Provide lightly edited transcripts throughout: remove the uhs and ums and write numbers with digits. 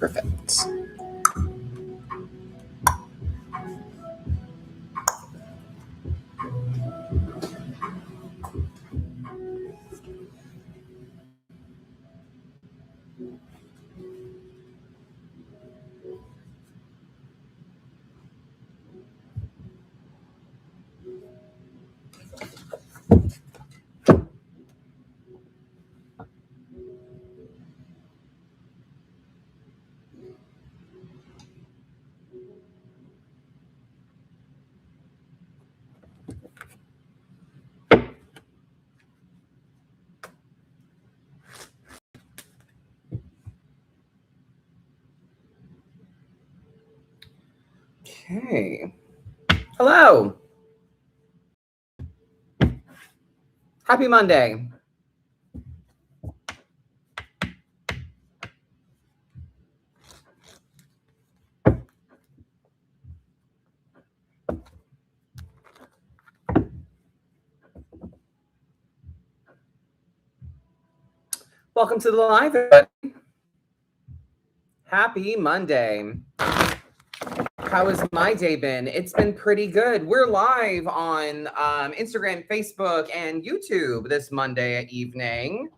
Perfect. Okay. Hello. Happy Monday. Welcome to the live, everybody. Happy Monday. How has my day been? It's been pretty good. We're live on Instagram, Facebook, and YouTube this Monday evening.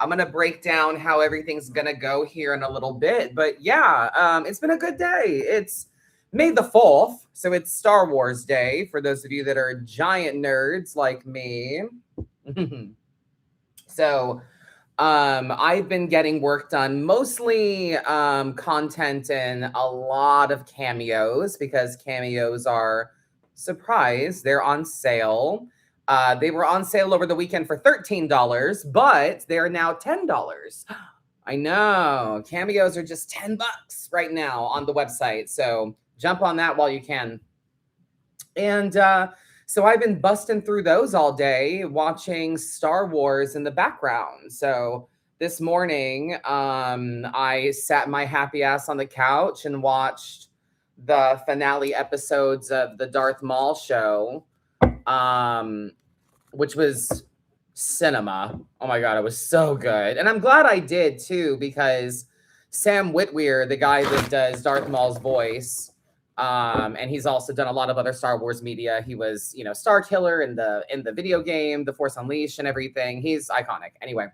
I'm going to break down how everything's going to go here in a little bit. But yeah, it's been a good day. It's May the 4th, so it's Star Wars Day for those of you that are giant nerds like me. So I've been getting work done, mostly content and a lot of cameos, because cameos are, surprise, they're on sale. They were on sale over the weekend for $13, but they're now $10. I know, cameos are just $10 right now on the website, so jump on that while you can. And so I've been busting through those all day, watching Star Wars in the background. So this morning, I sat my happy ass on the couch and watched the finale episodes of the Darth Maul show, which was cinema. Oh my God, it was so good. And I'm glad I did too, because Sam Witwer, the guy that does Darth Maul's voice, and he's also done a lot of other Star Wars media. He was, Star Killer in the video game, The Force Unleashed, and everything. He's iconic. Anyway,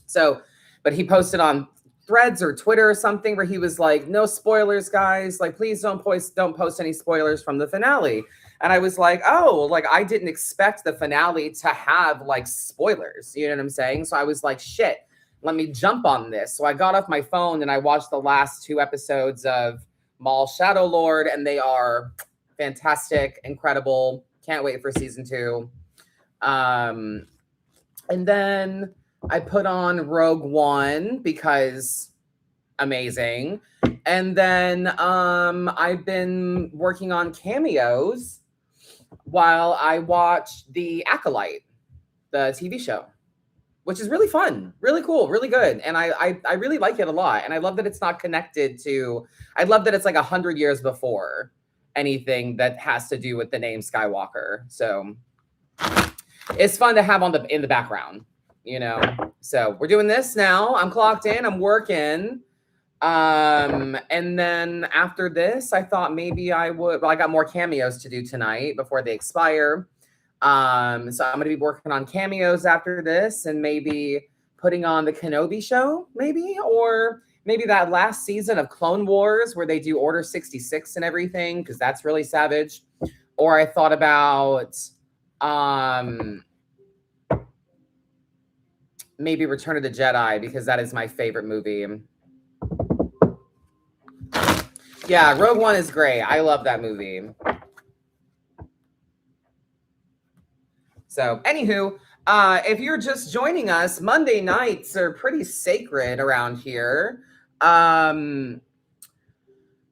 so, but he posted on Threads or Twitter or something where he was like, "No spoilers, guys. Like, please don't post any spoilers from the finale." And I was like, "Oh, like I didn't expect the finale to have like spoilers." You know what I'm saying? So I was like, "Shit, let me jump on this." So I got off my phone and I watched the last 2 episodes of Maul Shadow Lord, and they are fantastic, incredible. Can't wait for season 2. And then I put on Rogue One because amazing. And then I've been working on cameos while I watch The Acolyte, the TV show, which is really fun, really cool, really good. And I really like it a lot. And I love that it's not connected to, I love that it's like 100 years before anything that has to do with the name Skywalker. So it's fun to have in the background, So we're doing this now. I'm clocked in, I'm working. And then after this, I thought maybe I got more cameos to do tonight before they expire. So I'm going to be working on cameos after this, and maybe putting on the Kenobi show, or maybe that last season of Clone Wars where they do Order 66 and everything, because that's really savage. Or I thought about maybe Return of the Jedi, because that is my favorite movie. Yeah, Rogue One is great. I love that movie. So, anywho, if you're just joining us, Monday nights are pretty sacred around here.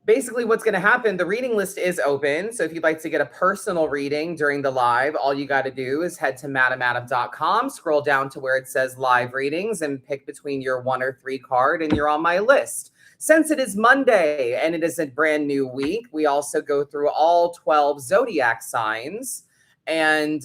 Basically, what's going to happen, the reading list is open. So if you'd like to get a personal reading during the live, all you got to do is head to madamadam.com, scroll down to where it says live readings, and pick between your 1 or 3 card, and you're on my list. Since it is Monday and it is a brand new week, we also go through all 12 zodiac signs, and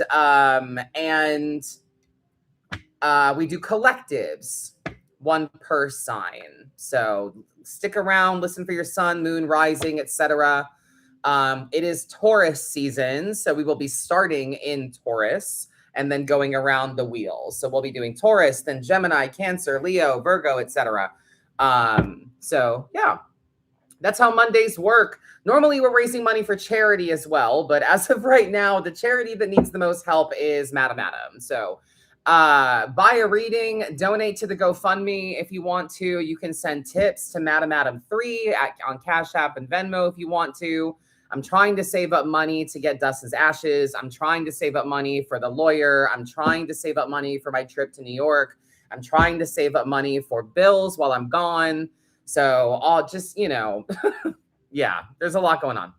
we do collectives. one per sign. So stick around, listen for your sun, moon, rising, etc. It is Taurus season, so we will be starting in Taurus and then going around the wheel. So we'll be doing Taurus, then Gemini, Cancer, Leo, Virgo, etc. So yeah, that's how Mondays work. Normally we're raising money for charity as well, but as of right now, the charity that needs the most help is Madamadam. So buy a reading, donate to the GoFundMe if you want to. You can send tips to madamadam3 on Cash App and Venmo if you want to. I'm trying to save up money to get Dustin's ashes. I'm trying to save up money for the lawyer. I'm trying to save up money for my trip to New York. I'm trying to save up money for bills while I'm gone. So I'll just, yeah, there's a lot going on.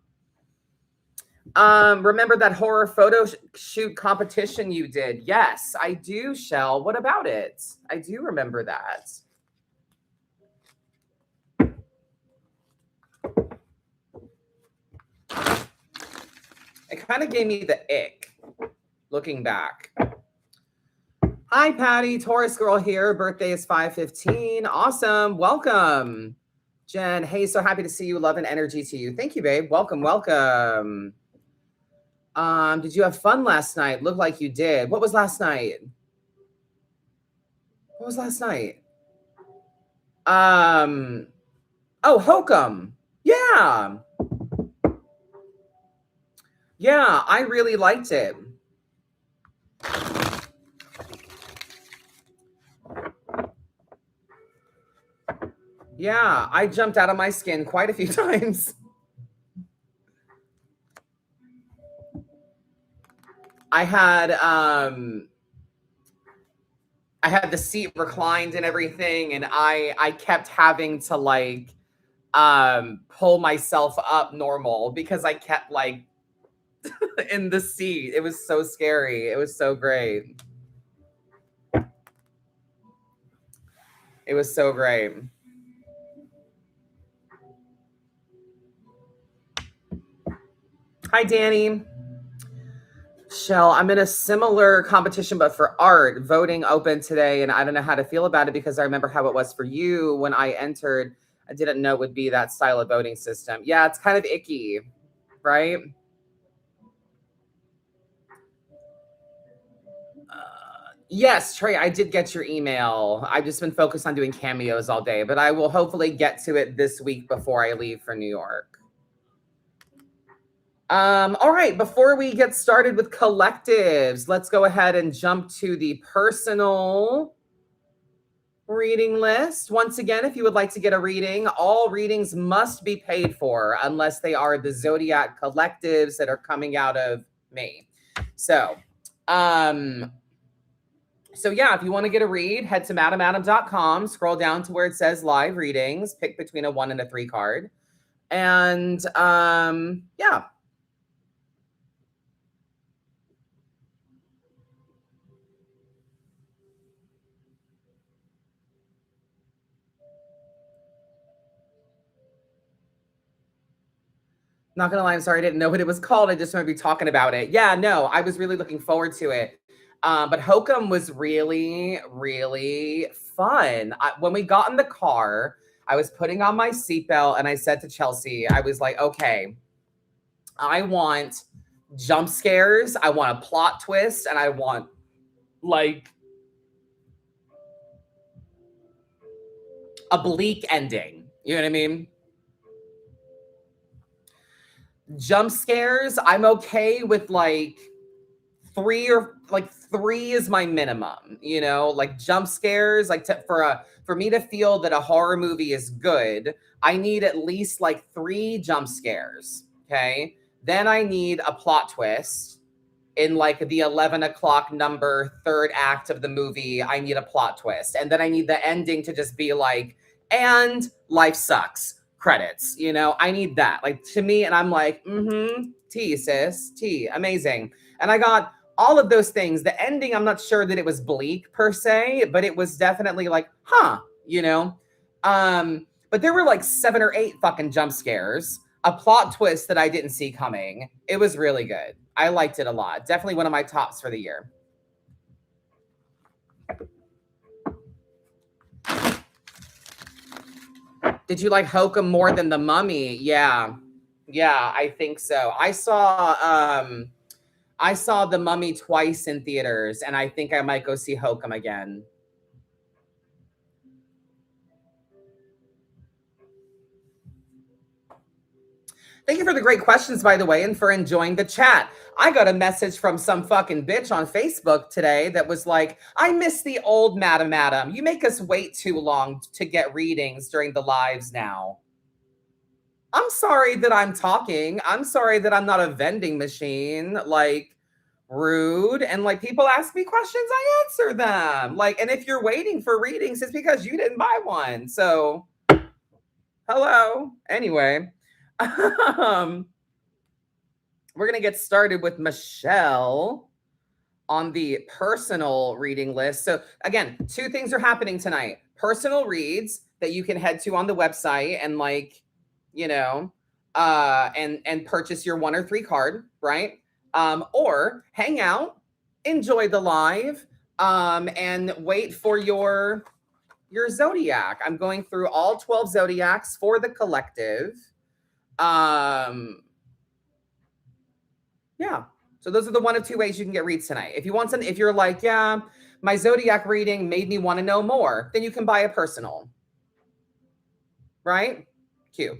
Remember that horror photo shoot competition you did? Yes, I do, Shell. What about it? I do remember that. It kind of gave me the ick looking back. Hi, Patty. Taurus girl here. Birthday is 5/15. Awesome. Welcome. Jen, hey, so happy to see you. Love and energy to you. Thank you, babe. Welcome, welcome. Did you have fun last night? Looked like you did. What was last night? What was last night? Oh, Hokum. Yeah. Yeah, I really liked it. Yeah, I jumped out of my skin quite a few times. I had the seat reclined and everything, and I kept having to like pull myself up normal because I kept like in the seat. It was so scary. It was so great. It was so great. Hi, Danny. Shell, I'm in a similar competition, but for art. Voting open today, and I don't know how to feel about it because I remember how it was for you when I entered. I didn't know it would be that style of voting system. Yeah, it's kind of icky, right? Yes, Trey, I did get your email. I've just been focused on doing cameos all day, but I will hopefully get to it this week before I leave for New York. All right, before we get started with collectives, let's go ahead and jump to the personal reading list. Once again, if you would like to get a reading, all readings must be paid for unless they are the Zodiac collectives that are coming out of me. So yeah, if you want to get a read, head to madamadam.com, scroll down to where it says live readings, pick between a 1 and a 3 card. And yeah. Not gonna lie, I'm sorry I didn't know what it was called. I just remember talking about it. Yeah, no, I was really looking forward to it. But Hokum was really, really fun. When we got in the car, I was putting on my seatbelt and I said to Chelsea, I was like, okay, I want jump scares, I want a plot twist, and I want like a bleak ending. You know what I mean? Jump scares, I'm okay with like 3 is my minimum, like jump scares, like for me to feel that a horror movie is good, I need at least like 3 jump scares. Okay. Then I need a plot twist in like the 11 o'clock number 3rd act of the movie. I need a plot twist. And then I need the ending to just be like, and life sucks. Credits, I need that. Like to me, and I'm like, tea, sis, tea, amazing. And I got all of those things. The ending, I'm not sure that it was bleak per se, but it was definitely like, but there were like 7 or 8 fucking jump scares, a plot twist that I didn't see coming. It was really good. I liked it a lot. Definitely one of my tops for the year. Did you like Hokum more than The Mummy? Yeah. Yeah, I think so. I saw The Mummy twice in theaters, and I think I might go see Hokum again. Thank you for the great questions, by the way, and for enjoying the chat. I got a message from some fucking bitch on Facebook today that was like, I miss the old madamadam. You make us wait too long to get readings during the lives now. I'm sorry that I'm talking. I'm sorry that I'm not a vending machine. Like, rude. And like, people ask me questions, I answer them. Like, and if you're waiting for readings, it's because you didn't buy one. So, hello. Anyway, we're going to get started with Michelle on the personal reading list. So, again, two things are happening tonight: personal reads that you can head to on the website and, like, you know, and purchase your 1 or 3 card, right? Or hang out, enjoy the live, and wait for your zodiac. I'm going through all 12 zodiacs for the collective. Yeah. So those are the 1 of 2 ways you can get reads tonight. If you want some, if you're like, yeah, my zodiac reading made me want to know more, then you can buy a personal. Right? Cute.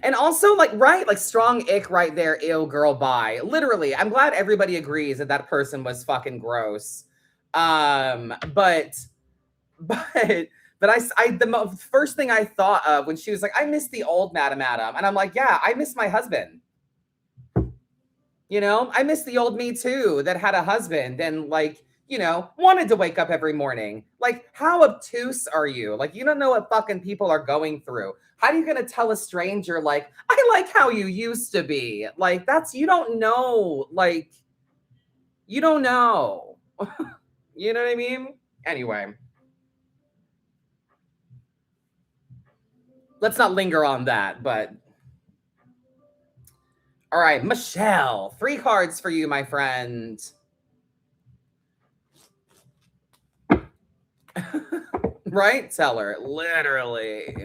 And also, like, right, like, strong ick right there. Ew, girl, bye. Literally, I'm glad everybody agrees that that person was fucking gross. But the first thing I thought of when she was like, I miss the old Madam Adam. And I'm like, yeah, I miss my husband. You know, I miss the old me too, that had a husband and, like, you know, wanted to wake up every morning. Like, how obtuse are you? Like, you don't know what fucking people are going through. How are you going to tell a stranger, like, I like how you used to be? Like, you don't know. Like, you don't know. You know what I mean? Anyway, let's not linger on that, but all right, Michelle, 3 cards for you, my friend. Right? Tell her, literally.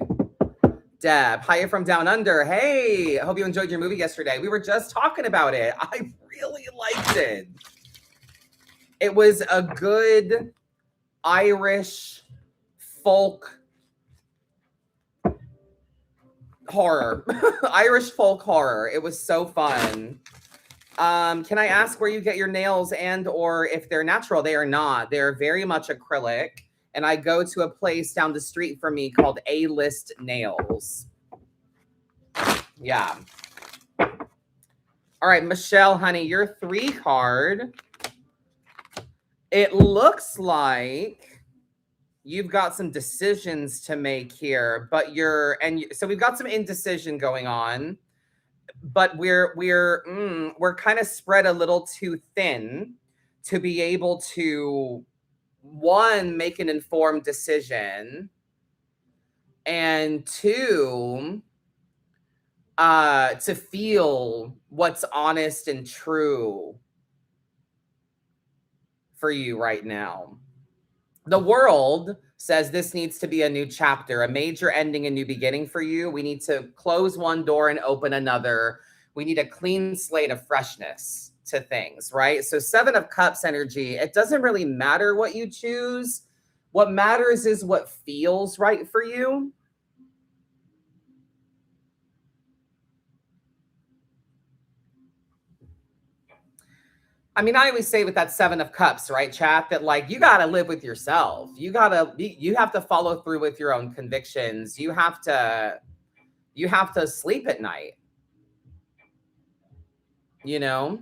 Deb, hiya from down under. Hey, I hope you enjoyed your movie yesterday. We were just talking about it. I really liked it. It was a good Irish folk horror. Irish folk horror. It was so fun. Can I ask where you get your nails and or if they're natural? They are not. They're very much acrylic. And I go to a place down the street from me called A-List Nails. Yeah. All right, Michelle, honey, your 3 card. It looks like you've got some decisions to make here, but so we've got some indecision going on, but we're kind of spread a little too thin to be able to, 1, make an informed decision, and 2, to feel what's honest and true for you right now. The world says this needs to be a new chapter, a major ending, a new beginning for you. We need to close one door and open another. We need a clean slate of freshness to things, right? So 7 of Cups energy, it doesn't really matter what you choose. What matters is what feels right for you. I mean, I always say with that 7 of Cups, right, chat, that, like, you got to live with yourself. You have to follow through with your own convictions. You have to sleep at night, you know?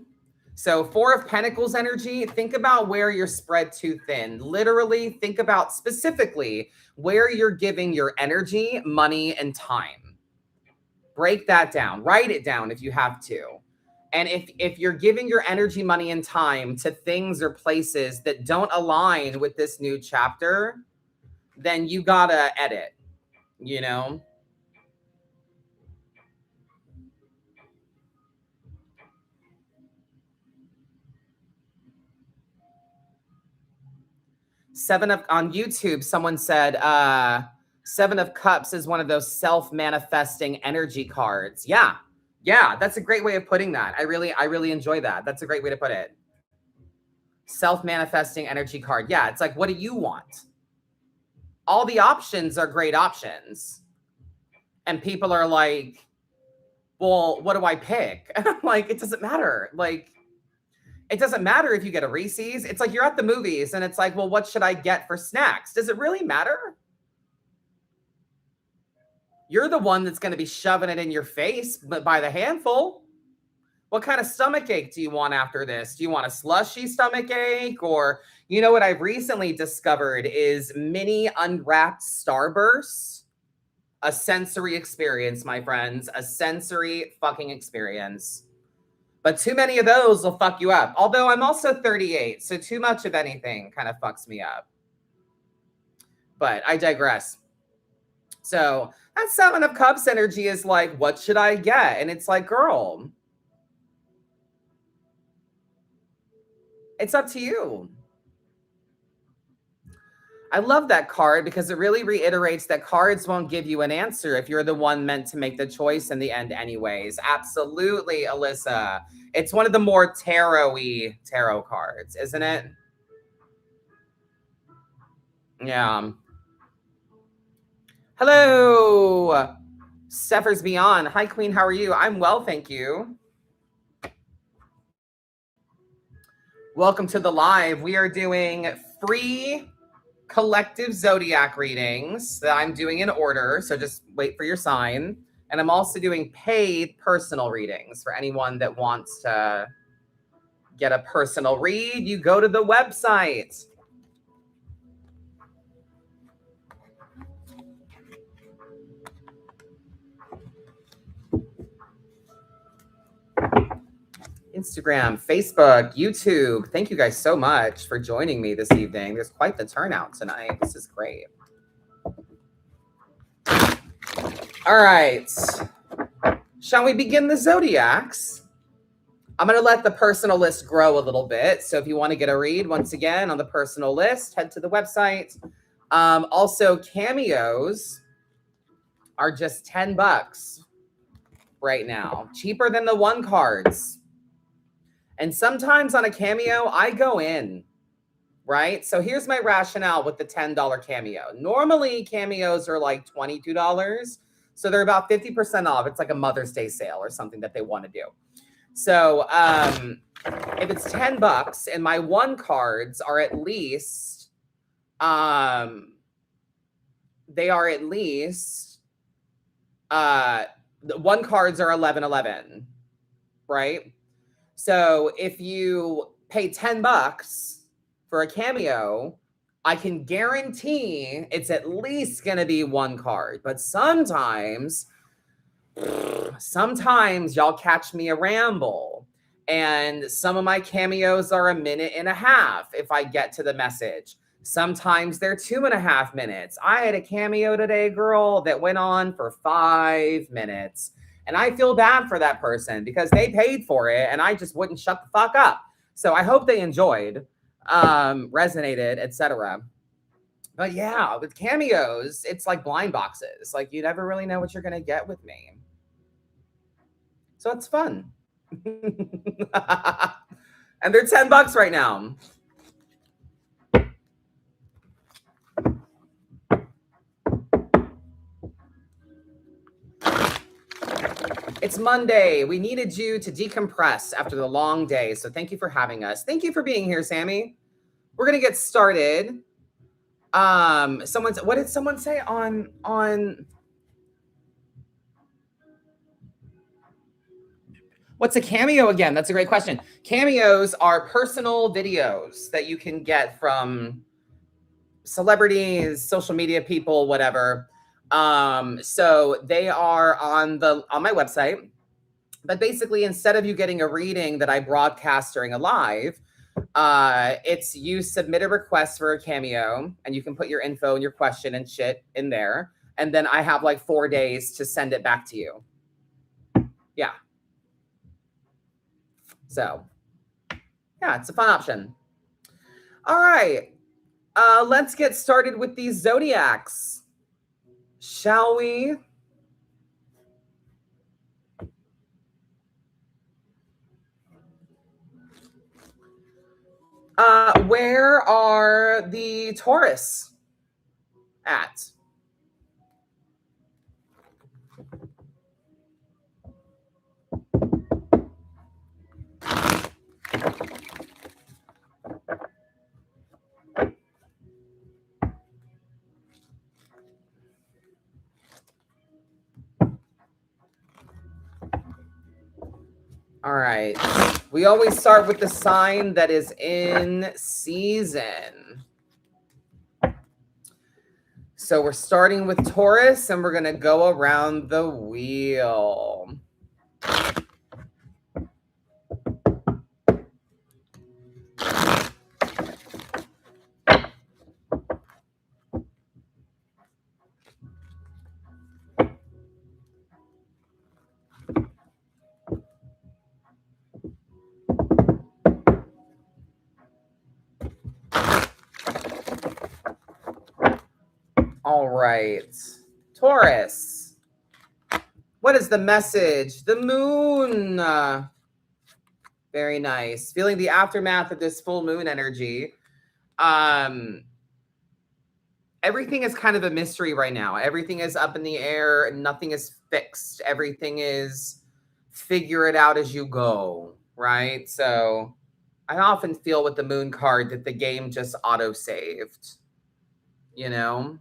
So 4 of Pentacles energy, think about where you're spread too thin. Literally think about specifically where you're giving your energy, money, and time. Break that down. Write it down if you have to. And if you're giving your energy, money, and time to things or places that don't align with this new chapter, then you gotta edit, you know? On YouTube, someone said, 7 of Cups is one of those self-manifesting energy cards. Yeah. Yeah, that's a great way of putting that. I really enjoy that. That's a great way to put it. Self-manifesting energy card. Yeah, it's like, what do you want? All the options are great options. And people are like, well, what do I pick? Like, it doesn't matter. Like, it doesn't matter if you get a Reese's. It's like you're at the movies and it's like, well, what should I get for snacks? Does it really matter? You're the one that's going to be shoving it in your face by the handful. What kind of stomach ache do you want after this? Do you want a slushy stomach ache? Or, you know what I've recently discovered is mini unwrapped Starbursts. A sensory experience, my friends. A sensory fucking experience. But too many of those will fuck you up. Although I'm also 38, so too much of anything kind of fucks me up. But I digress. So that 7 of Cups energy is like, what should I get? And it's like, girl, it's up to you. I love that card because it really reiterates that cards won't give you an answer if you're the one meant to make the choice in the end anyways. Absolutely, Alyssa. It's one of the more tarot-y tarot cards, isn't it? Yeah. Hello, Stephers Beyond. Hi, Queen. How are you? I'm well, thank you. Welcome to the live. We are doing free collective zodiac readings that I'm doing in order. So just wait for your sign. And I'm also doing paid personal readings for anyone that wants to get a personal read. You go to the website. Instagram, Facebook, YouTube. Thank you guys so much for joining me this evening. There's quite the turnout tonight. This is great. All right. Shall we begin the zodiacs? I'm going to let the personal list grow a little bit. So if you want to get a read, once again, on the personal list, head to the website. Also, cameos are just $10 right now. Cheaper than the 1 cards. And sometimes on a cameo, I go in, right? So here's my rationale with the $10 cameo. Normally, cameos are like $22. So they're about 50% off. It's like a Mother's Day sale or something that they want to do. So if it's $10 and my 1 cards are at least, they are at least, the 1 cards are 11.11, right? So if you pay $10 for a cameo, I can guarantee it's at least going to be 1 card. But sometimes y'all catch me a ramble. And some of my cameos are 1.5 minutes if I get to the message. Sometimes they're 2.5 minutes. I had a cameo today, girl, that went on for 5 minutes. And I feel bad for that person because they paid for it and I just wouldn't shut the fuck up. So I hope they enjoyed, resonated, etc. But yeah, with cameos, it's like blind boxes. Like you never really know what you're going to get with me. So it's fun. And they're $10 right now. It's Monday. We needed you to decompress after the long day. So thank you for having us. Thank you for being here, Sammy. We're going to get started. What did someone say on what's a cameo again? That's a great question. Cameos are personal videos that you can get from celebrities, social media people, whatever. So they are on my website, but basically instead of you getting a reading that I broadcast during a live, it's you submit a request for a cameo and you can put your info and your question and shit in there. And then I have like 4 days to send it back to you. Yeah. So yeah, it's a fun option. All right. Let's get started with these zodiacs, shall we? Where are the Taurus at? All right. We always start with the sign that is in season. So we're starting with Taurus and we're going to go around the wheel. All right. Taurus. What is the message? The moon. Very nice. Feeling the aftermath of this full moon energy. Everything is kind of a mystery right now. Everything is up in the air. Nothing is fixed. Everything is figure it out as you go, right? So I often feel with the moon card that the game just auto-saved, you know?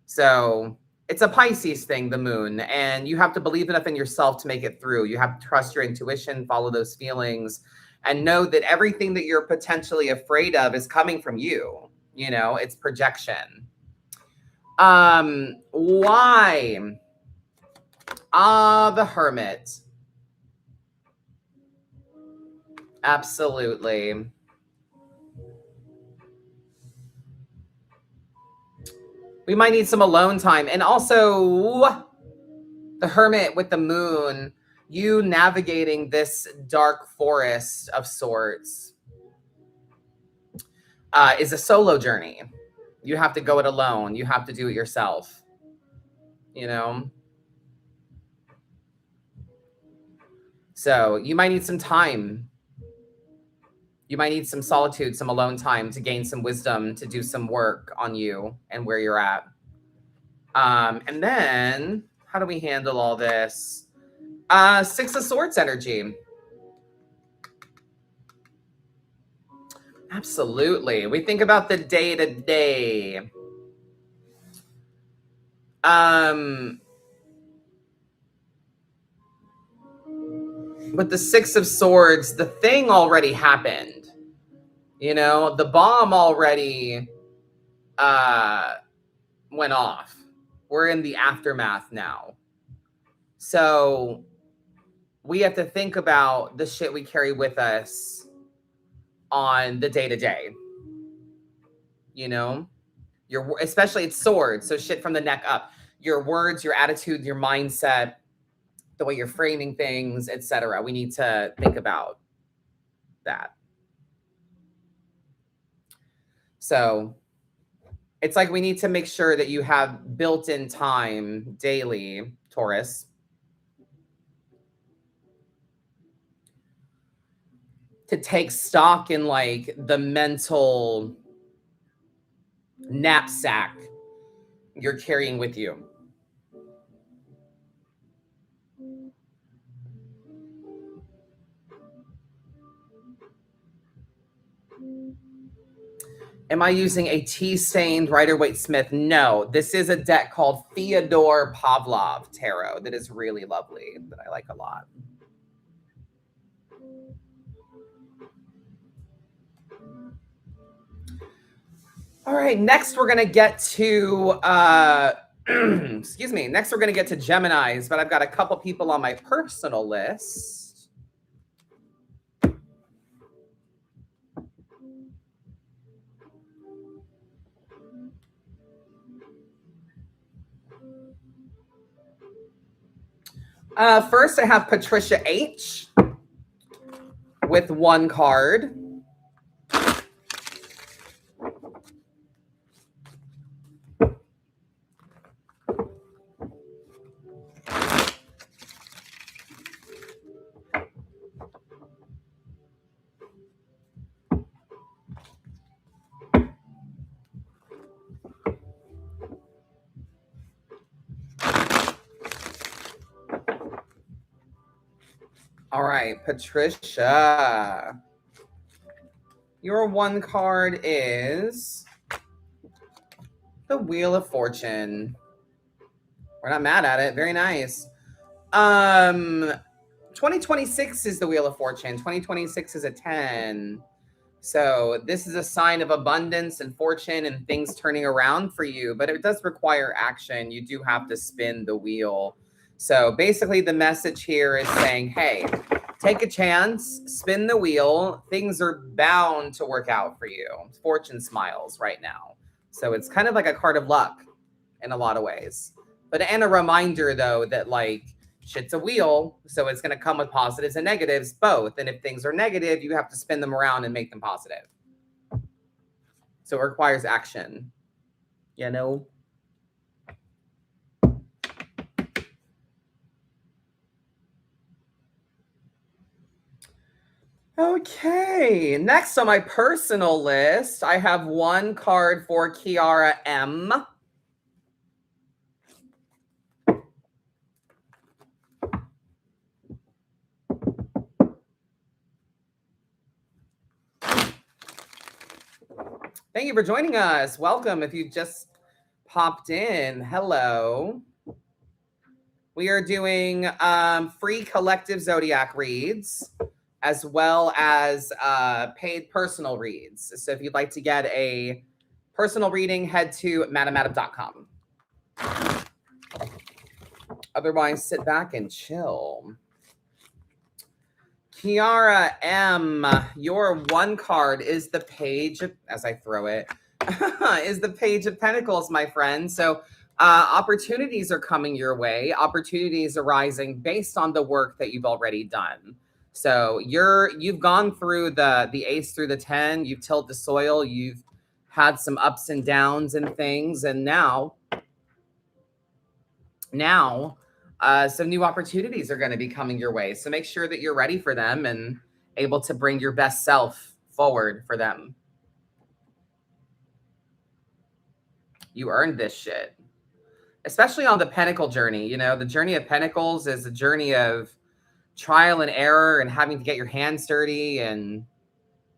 So it's a Pisces thing, the moon, and you have to believe enough in yourself to make it through. You have to trust your intuition, follow those feelings, and know that everything that you're potentially afraid of is coming from you. You know, it's projection. Why? The Hermit. Absolutely. We might need some alone time. And also, the Hermit with the moon, you navigating this dark forest of sorts is a solo journey. You have to go it alone. You have to do it yourself, you know? So you might need some time. You might need some solitude, some alone time to gain some wisdom, to do some work on you and where you're at. And then, how do we handle all this? Six of Swords energy. Absolutely. We think about the day to day. With the Six of Swords, the thing already happened. You know, the bomb already went off. We're in the aftermath now. So we have to think about the shit we carry with us on the day to day. You know, especially it's swords, so shit from the neck up. Your words, your attitude, your mindset, the way you're framing things, etc. We need to think about that. So it's like we need to make sure that you have built-in time daily, Taurus, to take stock in like the mental knapsack you're carrying with you. Am I using a tea-stained Rider-Waite-Smith? No, this is a deck called Fyodor Pavlov Tarot that is really lovely, that I like a lot. All right, next we're going to get to, excuse me, next we're going to get to Geminis, but I've got a couple people on my personal list. First, I have Patricia H. with one card. All right, Patricia. Your one card is the Wheel of Fortune. We're not mad at it. Very nice. 2026 is the Wheel of Fortune. 2026 is a 10. So this is a sign of abundance and fortune and things turning around for you, but it does require action. You do have to spin the wheel. So basically the message here is saying, hey, take a chance, spin the wheel. Things are bound to work out for you. Fortune smiles right now. So it's kind of like a card of luck in a lot of ways. But and a reminder though that like shit's a wheel, so it's going to come with positives and negatives both. And if things are negative, you have to spin them around and make them positive. So it requires action. You know? Okay, next on my personal list, I have one card for Kiara M. Thank you for joining us. Welcome if you just popped in. Hello. We are doing free collective zodiac reads as well as paid personal reads. So if you'd like to get a personal reading, head to madamadam.com. Otherwise, sit back and chill. Kiara M, your one card is the Page of, as I throw it, is the Page of Pentacles, my friend. So opportunities are coming your way. Opportunities arising based on the work that you've already done. So you've gone through the ace through the 10. You've tilled the soil. You've had some ups and downs and things, and now some new opportunities are going to be coming your way. So make sure that you're ready for them and able to bring your best self forward for them. You earned this shit. Especially on the Pentacle journey. You know, the journey of Pentacles is a journey of trial and error and having to get your hands dirty and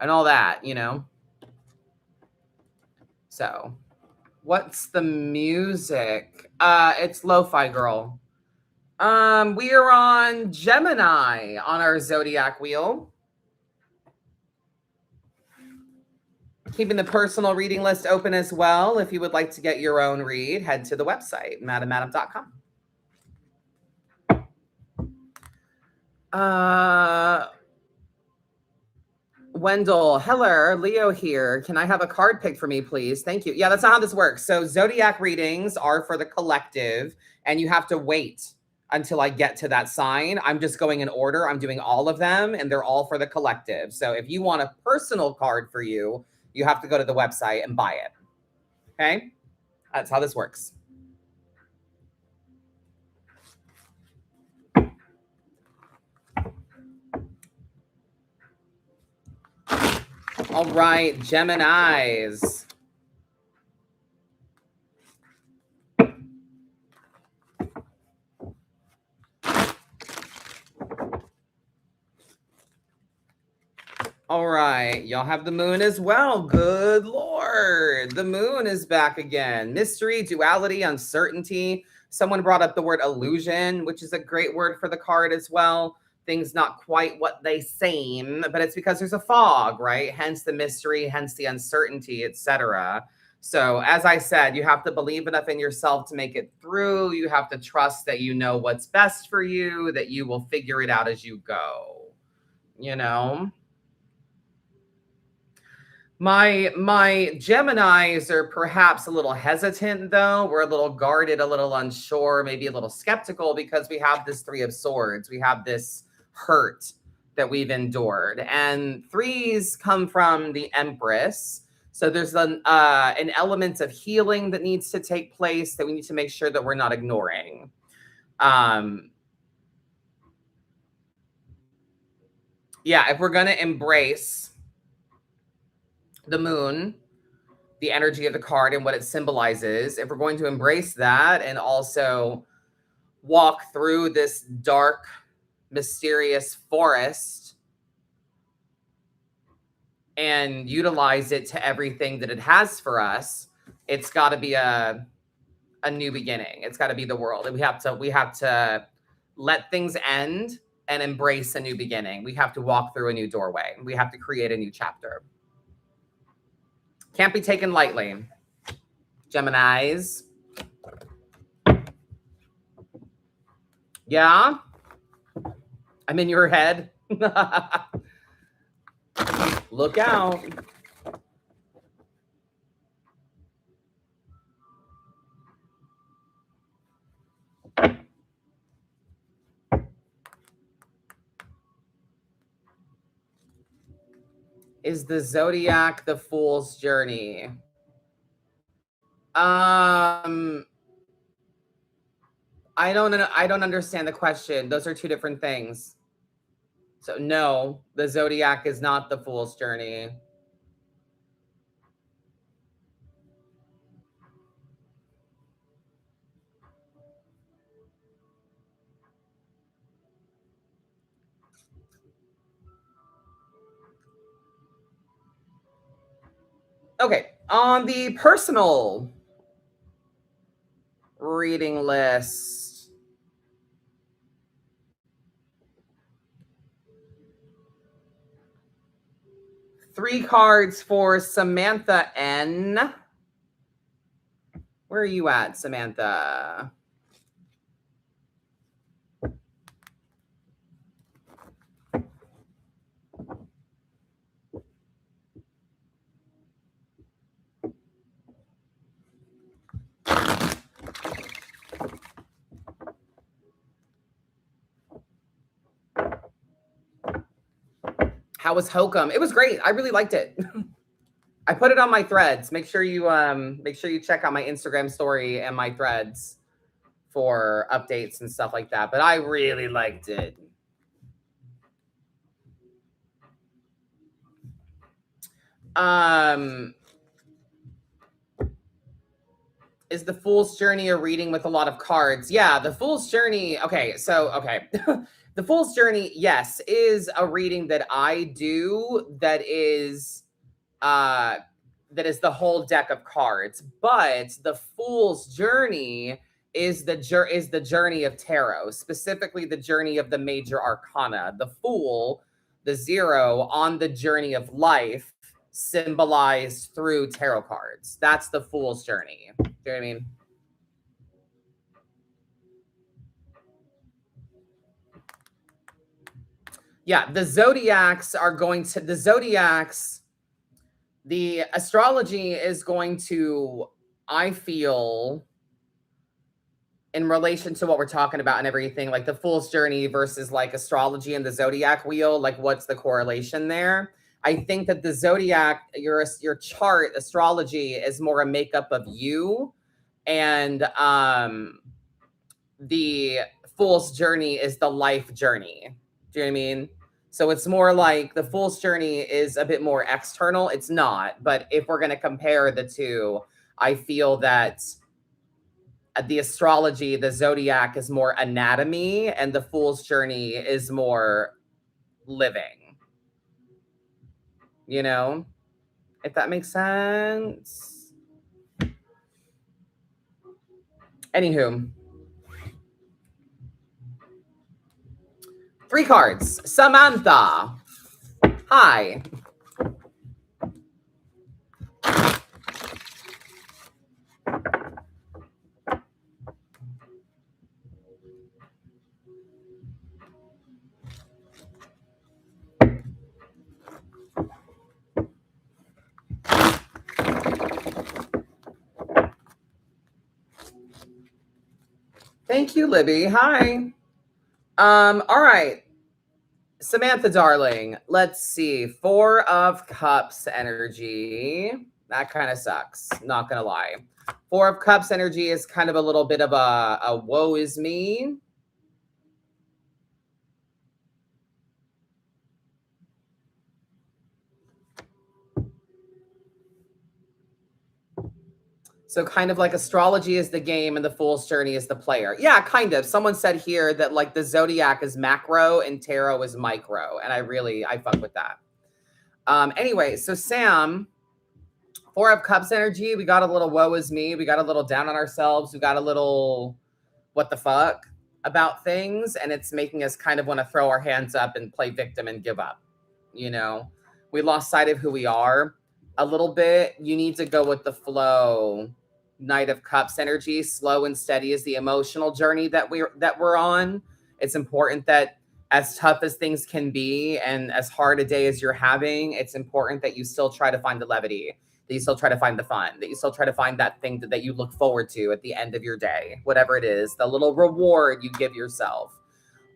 all that, you know. So what's the music? It's Lo-Fi Girl. We are on Gemini on our zodiac wheel. Keeping the personal reading list open as well. If you would like to get your own read, head to the website, madamadam.com. Wendell, hello, Leo here. Can I have a card picked for me, please? Thank you. Yeah, that's not how this works. So zodiac readings are for the collective, and you have to wait until I get to that sign. I'm just going in order. I'm doing all of them, and they're all for the collective. So if you want a personal card for you, you have to go to the website and buy it. Okay? That's how this works. All right, Geminis. All right, y'all have the moon as well. Good Lord. The moon is back again. Mystery, duality, uncertainty. Someone brought up the word illusion, which is a great word for the card as well. Things not quite what they seem, but it's because there's a fog, right? Hence the mystery, hence the uncertainty, etc. So as I said, you have to believe enough in yourself to make it through. You have to trust that you know what's best for you, that you will figure it out as you go, you know? My Geminis are perhaps a little hesitant, though. We're a little guarded, a little unsure, maybe a little skeptical because we have this 3 of Swords. We have this hurt that we've endured. And 3s come from the Empress. So there's an element of healing that needs to take place that we need to make sure that we're not ignoring. Yeah, if we're going to embrace the moon, the energy of the card and what it symbolizes, if we're going to embrace that and also walk through this dark mysterious forest and utilize it to everything that it has for us, it's got to be a new beginning. It's got to be the world. And we have to let things end and embrace a new beginning. We have to walk through a new doorway. We have to create a new chapter. Can't be taken lightly. Geminis. Yeah? I'm in your head. Look out. Is the zodiac the fool's journey? I don't understand the question. Those are two different things. So no, the zodiac is not the fool's journey. Okay, on the personal reading list, three cards for Samantha N. Where are you at, Samantha? How was Hokum? It was great. I really liked it. I put it on my threads. Make sure you check out my Instagram story and my threads for updates and stuff like that. But I really liked it. Is the Fool's Journey a reading with a lot of cards? Yeah, the Fool's Journey. Okay. The Fool's Journey, yes, is a reading that I do that is the whole deck of cards. But the Fool's Journey is the journey of tarot, specifically the journey of the major arcana. The Fool, the 0 on the journey of life, symbolized through tarot cards. That's the Fool's Journey. Do you know what I mean? Yeah, the zodiacs, the astrology is going to, I feel, in relation to what we're talking about and everything, like the Fool's Journey versus like astrology and the zodiac wheel, like what's the correlation there? I think that the zodiac, your chart, astrology is more a makeup of you, and the Fool's Journey is the life journey. Do you know what I mean? So it's more like the Fool's Journey is a bit more external. It's not, but if we're going to compare the two, I feel that the astrology, the zodiac is more anatomy, and the Fool's Journey is more living. You know, if that makes sense. Anywho, 3 cards. Samantha. Hi. Thank you, Libby. Hi. All right. Samantha, darling, let's see. 4 of Cups energy. That kind of sucks. Not going to lie. 4 of Cups energy is kind of a little bit of a woe is me. So kind of like astrology is the game and the fool's journey is the player. Yeah, kind of. Someone said here that like the zodiac is macro and tarot is micro. And I fuck with that. Anyway, so Sam, Four of Cups energy, we got a little woe is me. We got a little down on ourselves. We got a little what the fuck about things. And it's making us kind of want to throw our hands up and play victim and give up. You know, we lost sight of who we are a little bit. You need to go with the flow. Knight of Cups energy, slow and steady is the emotional journey that we're on. It's important that as tough as things can be and as hard a day as you're having, it's important that you still try to find the levity, that you still try to find the fun, that you still try to find that thing that you look forward to at the end of your day, whatever it is, the little reward you give yourself.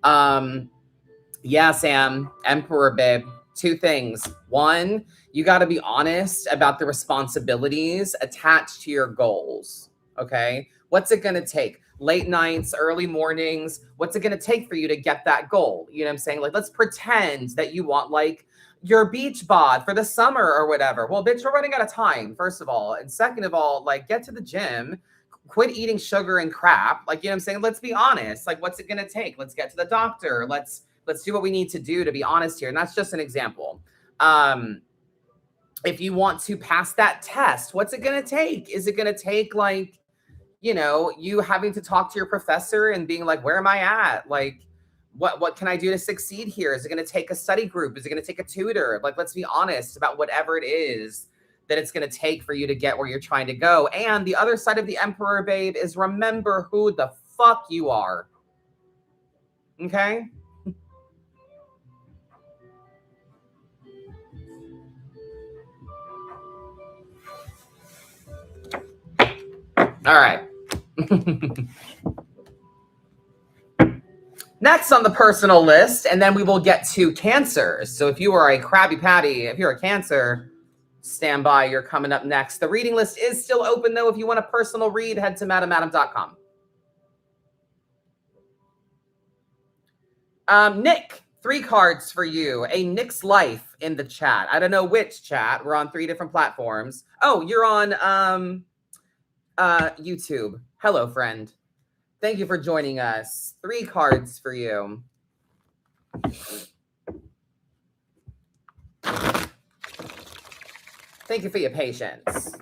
Yeah, Sam, Emperor babe. Two things. One, you got to be honest about the responsibilities attached to your goals. Okay. What's it going to take? Late nights, early mornings. What's it going to take for you to get that goal? You know what I'm saying? Like, let's pretend that you want like your beach bod for the summer or whatever. Well, bitch, we're running out of time, first of all. And second of all, like, get to the gym, quit eating sugar and crap. Like, you know what I'm saying? Let's be honest. Like, what's it going to take? Let's get to the doctor. Let's do what we need to do to be honest here. And that's just an example. If you want to pass that test, what's it going to take? Is it going to take like, you know, you having to talk to your professor and being like, where am I at? Like, what can I do to succeed here? Is it going to take a study group? Is it going to take a tutor? Like, let's be honest about whatever it is that it's going to take for you to get where you're trying to go. And the other side of the Emperor, babe, is remember who the fuck you are. Okay? All right. Next on the personal list, and then we will get to Cancer. So if you are a Krabby Patty, if you're a Cancer, stand by. You're coming up next. The reading list is still open, though. If you want a personal read, head to madamadam.com. Nick, 3 cards for you. A Nick's Life in the chat. I don't know which chat. We're on 3 different platforms. Oh, you're on YouTube. Hello, friend. Thank you for joining us. 3 cards for you. Thank you for your patience.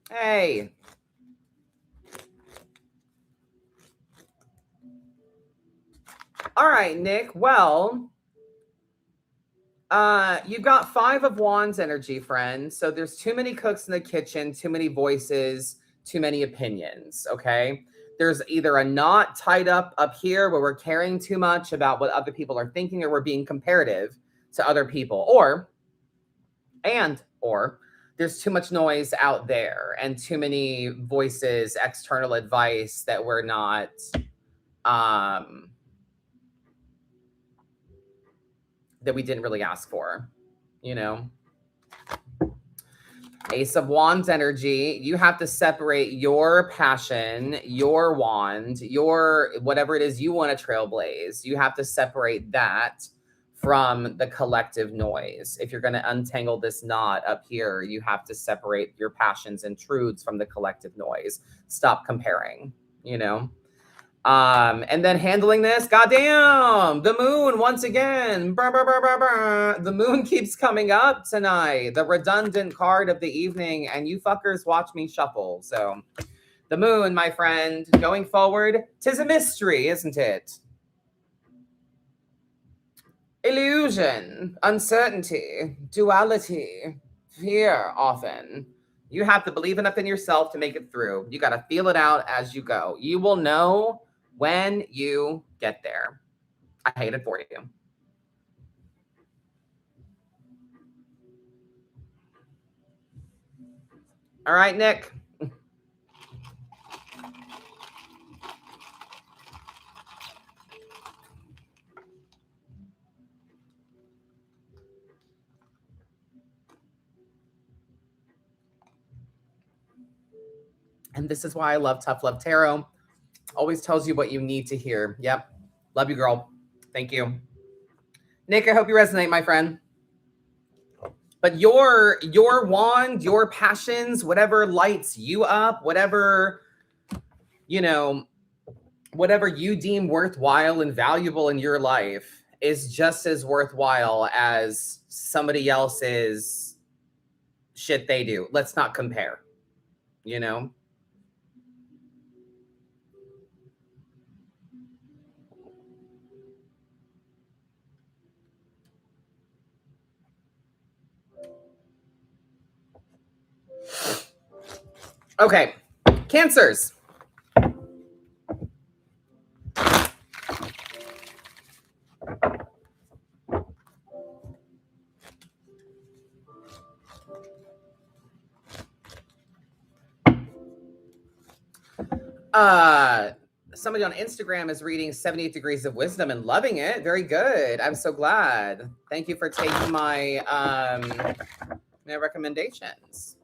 Hey. All right, Nick. Well, you've got 5 of Wands energy, friend. So there's too many cooks in the kitchen, too many voices, too many opinions, okay? There's either a knot tied up here where we're caring too much about what other people are thinking or we're being comparative to other people, or there's too much noise out there and too many voices, external advice that we're not that we didn't really ask for, you know? Ace of Wands energy, you have to separate your passion, your wand, your whatever it is you want to trailblaze. You have to separate that from the collective noise. If you're going to untangle this knot up here, you have to separate your passions and truths from the collective noise. Stop comparing, you know? And then handling this, goddamn, the moon once again. Brr, brr, brr, brr, brr. The moon keeps coming up tonight, the redundant card of the evening, and you fuckers watch me shuffle. So the moon, my friend, going forward, 'tis a mystery, isn't it? Illusion, uncertainty, duality, fear often. You have to believe enough in yourself to make it through. You got to feel it out as you go. You will know when you get there. I hate it for you. All right, Nick. And this is why I love Tough Love Tarot. Always tells you what you need to hear. Yep. Love you, girl. Thank you. Nick, I hope you resonate, my friend. But your wand, your passions, whatever lights you up, whatever, you know, whatever you deem worthwhile and valuable in your life is just as worthwhile as somebody else's shit they do. Let's not compare, you know? Okay, Cancers. Somebody on Instagram is reading 78 Degrees of Wisdom and loving it. Very good. I'm so glad. Thank you for taking my my recommendations.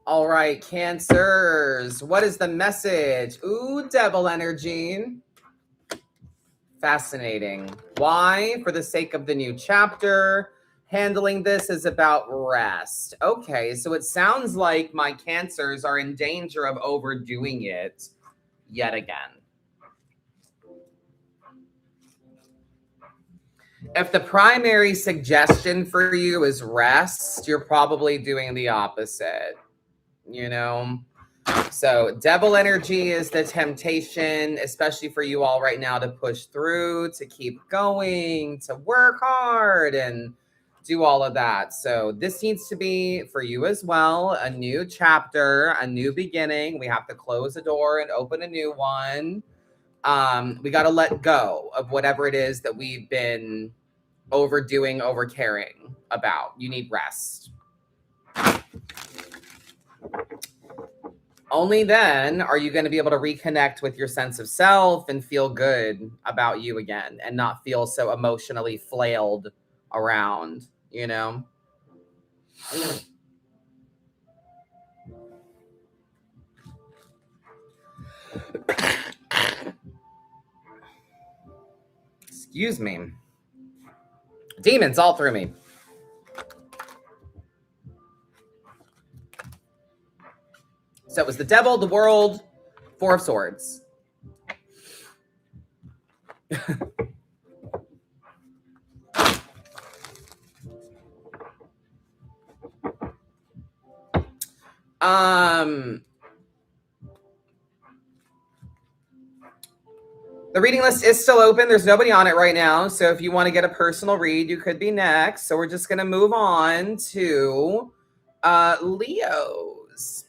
All right, Cancers. What is the message? Ooh, devil energy. Fascinating. Why? For the sake of the new chapter. Handling this is about rest. Okay, so it sounds like my Cancers are in danger of overdoing it yet again. If the primary suggestion for you is rest, you're probably doing the opposite, you know? So devil energy is the temptation, especially for you all right now, to push through, to keep going, to work hard and do all of that. So this needs to be for you as well, a new chapter, a new beginning. We have to close a door and open a new one. We got to let go of whatever it is that we've been overdoing, over caring about. You need rest. Only then are you going to be able to reconnect with your sense of self and feel good about you again and not feel so emotionally flailed around, you know? Excuse me. Demons all through me. So it was the devil, the world, Four of Swords. The reading list is still open. There's nobody on it right now. So if you want to get a personal read, you could be next. So we're just going to move on to Leos.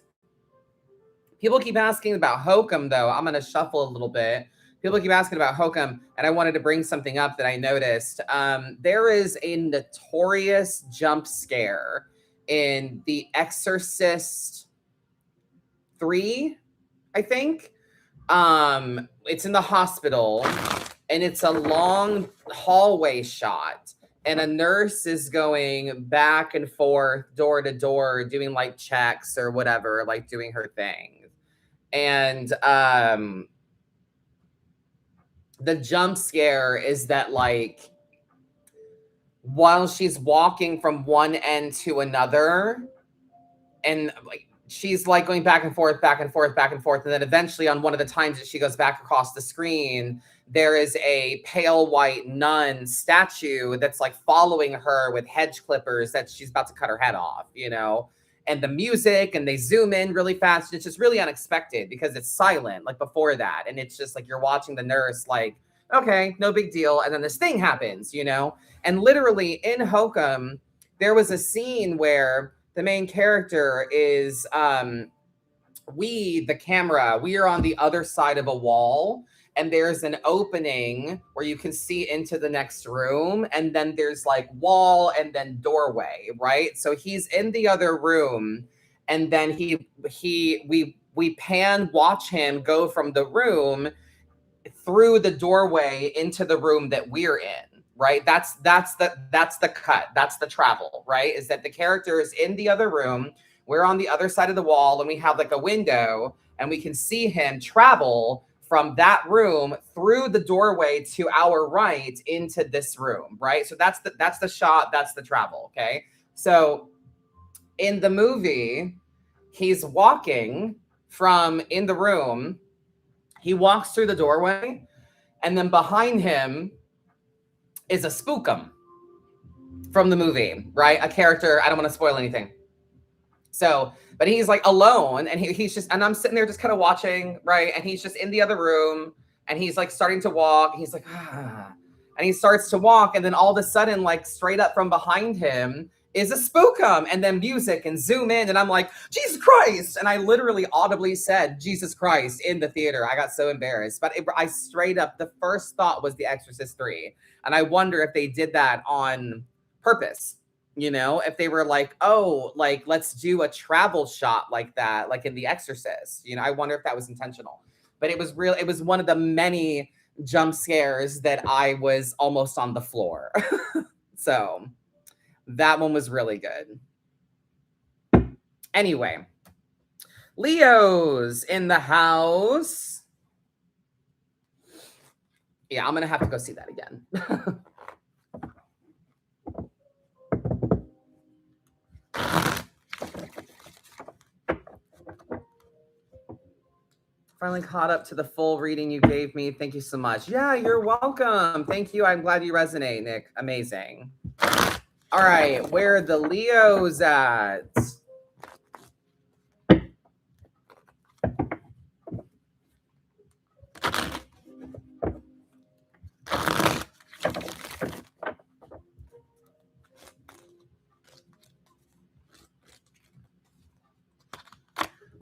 People keep asking about Hokum, though. I'm going to shuffle a little bit. People keep asking about Hokum, and I wanted to bring something up that I noticed. There is a notorious jump scare in The Exorcist 3, I think. It's in the hospital, and it's a long hallway shot, and a nurse is going back and forth, door to door, doing like checks or whatever, like doing her thing. And the jump scare is that, like, while she's walking from one end to another, and like she's like going back and forth, back and forth, back and forth, and then eventually on one of the times that she goes back across the screen, there is a pale white nun statue that's like following her with hedge clippers that she's about to cut her head off, you know? And the music, and they zoom in really fast. It's just really unexpected because it's silent like before that. And it's just like you're watching the nurse like, okay, no big deal. And then this thing happens, you know? And literally in Hokum, there was a scene where the main character is, the camera, we are on the other side of a wall, and there's an opening where you can see into the next room, and then there's like wall and then doorway, right? So he's in the other room, and then we watch him go from the room through the doorway into the room that we're in. right? That's the cut. That's the travel, right? Is that the character is in the other room, we're on the other side of the wall, and we have like a window, and we can see him travel from that room through the doorway to our right into this room, right? So that's the shot, that's the travel, okay? So in the movie, he's walking from in the room, he walks through the doorway, and then behind him is a spookum from the movie, right? A character, I don't want to spoil anything. So, but he's like alone, and he's just, and I'm sitting there just kind of watching, right? And he's just in the other room, and he's like starting to walk. He's like, and he starts to walk, and then all of a sudden, like straight up from behind him is a spookum, and then music and zoom in, and I'm like, Jesus Christ! And I literally audibly said Jesus Christ in the theater. I got so embarrassed, but I straight up, the first thought was The Exorcist 3, and I wonder if they did that on purpose. You know, if they were like, oh, like, let's do a travel shot like that, like in The Exorcist. You know, I wonder if that was intentional. But it was real. It was one of the many jump scares that I was almost on the floor. So that one was really good. Anyway, Leo's in the house. Yeah, I'm going to have to go see that again. Finally caught up to the full reading you gave me. Thank you so much. Yeah, you're welcome. Thank you. I'm glad you resonate, Nick. Amazing. All right, where are the Leos at?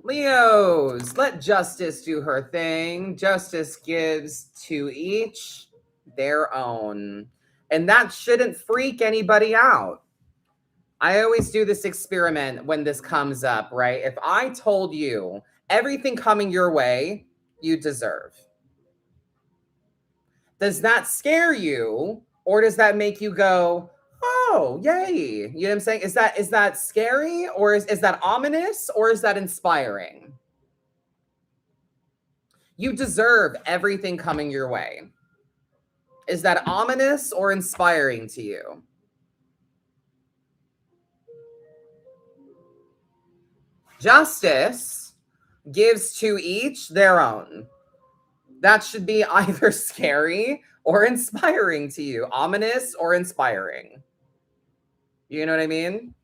Leos, let justice do her thing. Justice gives to each their own. And that shouldn't freak anybody out. I always do this experiment when this comes up, right? If I told you everything coming your way, you deserve. Does that scare you, or does that make you go, oh, yay? You know what I'm saying? Is that scary, or is that ominous, or is that inspiring? You deserve everything coming your way. Is that ominous or inspiring to you? Justice gives to each their own. That should be either scary or inspiring to you, ominous or inspiring. You know what I mean?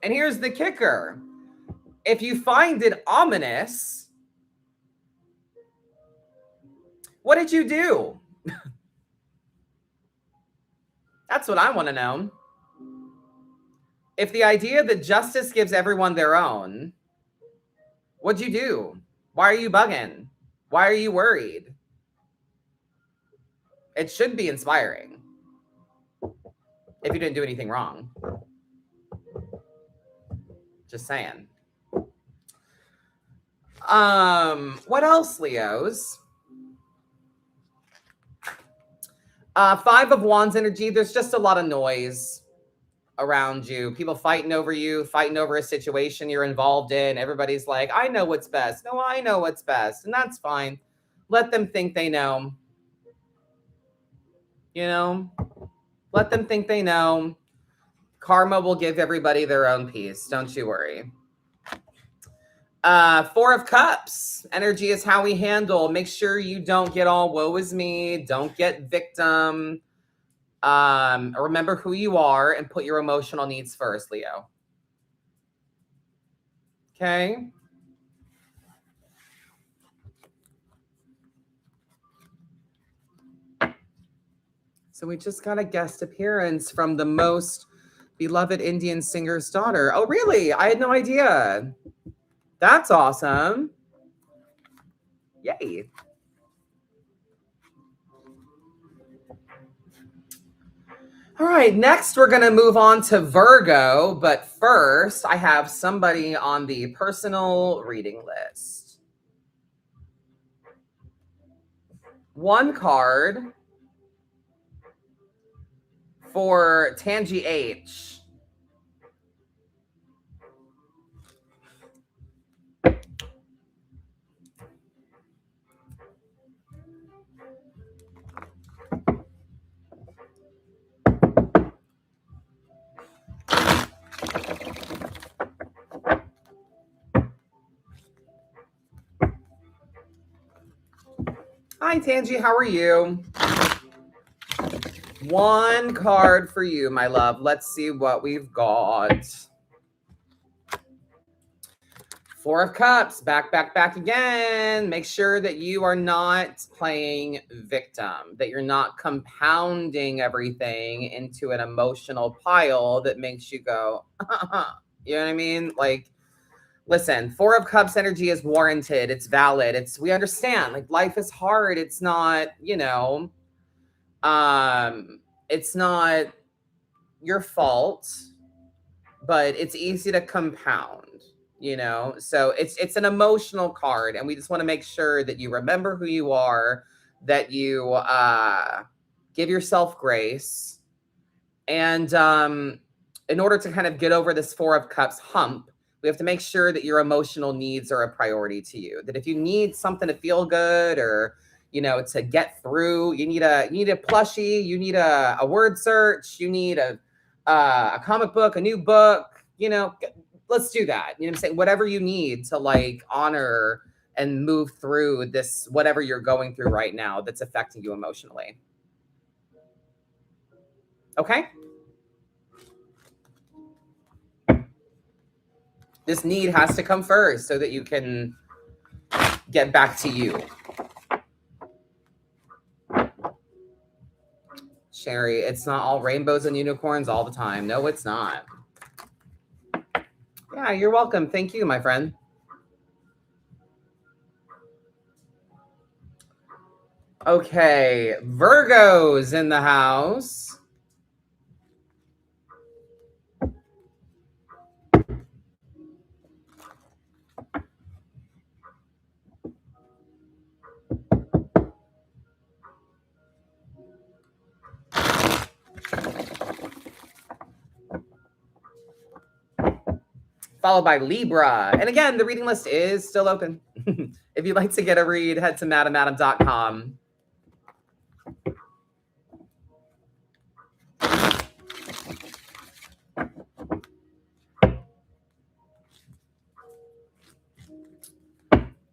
And here's the kicker. If you find it ominous, what did you do? That's what I want to know. If the idea that justice gives everyone their own, what'd you do? Why are you bugging? Why are you worried? It should be inspiring. If you didn't do anything wrong. Just saying. What else, Leos? Five of Wands energy. There's just a lot of noise around you. People fighting over you, fighting over a situation you're involved in. Everybody's like, I know what's best. No, I know what's best. And that's fine. Let them think they know. You know? Let them think they know. Karma will give everybody their own peace. Don't you worry. Four of Cups. Energy is how we handle. Make sure you don't get all woe is me. Don't get victim. Remember who you are and put your emotional needs first, Leo. Okay. So we just got a guest appearance from the most beloved Indian singer's daughter. Oh, really? I had no idea. That's awesome. Yay. All right, next we're going to move on to Virgo, but first I have somebody on the personal reading list. one card for Tangi H. Hi, Tangi. How are you? One card for you, my love. Let's see what we've got. Four of Cups, back again. Make sure that you are not playing victim, that you're not compounding everything into an emotional pile that makes you go, you know what I mean? Like, listen, Four of Cups energy is warranted. It's valid. We understand, like, life is hard. It's not, it's not your fault, but it's easy to compound. So it's an emotional card, and we just want to make sure that you remember who you are, that you give yourself grace, and in order to kind of get over this Four of Cups hump, we have to make sure that your emotional needs are a priority to you. That if you need something to feel good, or to get through, you need a plushie, you need a word search, you need a comic book, a new book, let's do that. You know what I'm saying? Whatever you need to like honor and move through this, whatever you're going through right now that's affecting you emotionally. Okay? This need has to come first so that you can get back to you. Sherry, it's not all rainbows and unicorns all the time. No, it's not. Yeah, you're welcome. Thank you, my friend. Okay, Virgo's in the house. Followed by Libra. And again, the reading list is still open. If you'd like to get a read, head to madamadam.com.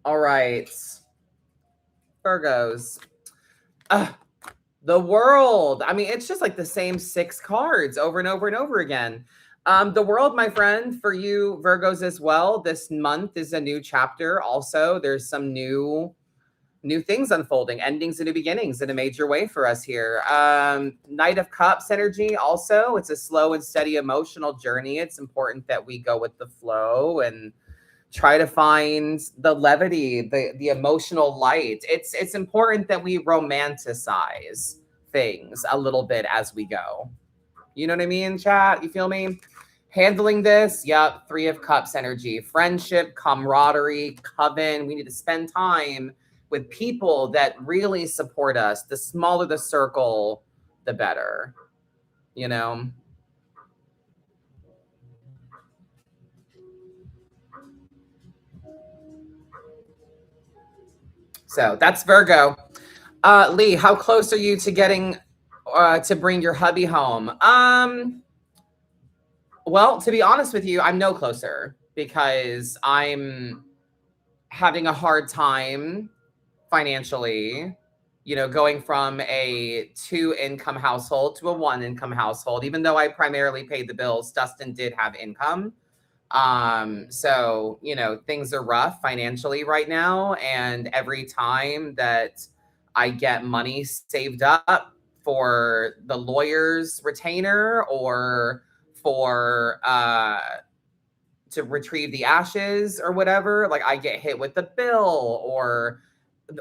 All right. Virgos. The World. I mean, it's just like the same 6 cards over and over and over again. The World, my friend, for you Virgos as well. This month is a new chapter. Also, there's some new things unfolding, endings and new beginnings in a major way for us here. Knight of Cups energy. Also, it's a slow and steady emotional journey. It's important that we go with the flow and try to find the levity, the emotional light. It's important that we romanticize things a little bit as we go. You know what I mean, chat? You feel me? Handling this, yep, 3 of Cups energy. Friendship, camaraderie, coven. We need to spend time with people that really support us. The smaller the circle, the better. So that's Virgo. Lee, how close are you to getting to bring your hubby home? Well, to be honest with you, I'm no closer because I'm having a hard time financially, going from a 2-income household to a 1-income household. Even though I primarily paid the bills, Dustin did have income. So, things are rough financially right now. And every time that I get money saved up for the lawyer's retainer or for to retrieve the ashes or whatever, like I get hit with the bill, or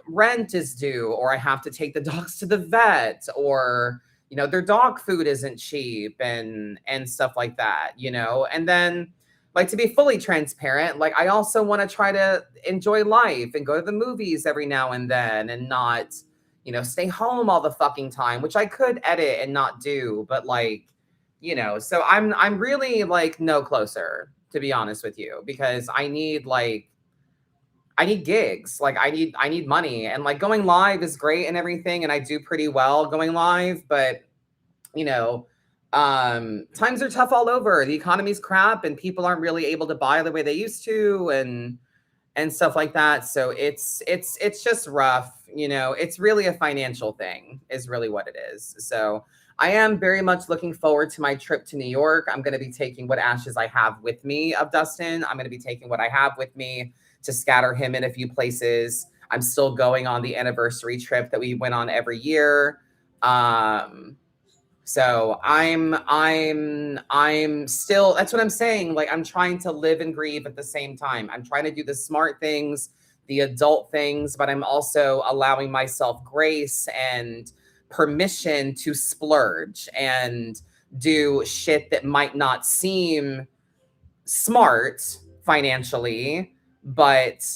rent is due, or I have to take the dogs to the vet, or their dog food isn't cheap, and stuff like that. And then, like, to be fully transparent, like I also want to try to enjoy life and go to the movies every now and then, and not stay home all the fucking time, which I could edit and not do, but like, so I'm really like no closer, to be honest with you, because I need gigs. Like I need money, and like going live is great and everything, and I do pretty well going live, but you know, times are tough all over. The economy's crap and people aren't really able to buy the way they used to, and stuff like that. So it's just rough. It's really a financial thing is really what it is. So I am very much looking forward to my trip to New York. I'm going to be taking what ashes I have with me of Dustin. I'm going to be taking what I have with me to scatter him in a few places. I'm still going on the anniversary trip that we went on every year. So I'm still, that's what I'm saying. Like I'm trying to live and grieve at the same time. I'm trying to do the smart things, the adult things, but I'm also allowing myself grace and permission to splurge and do shit that might not seem smart financially, but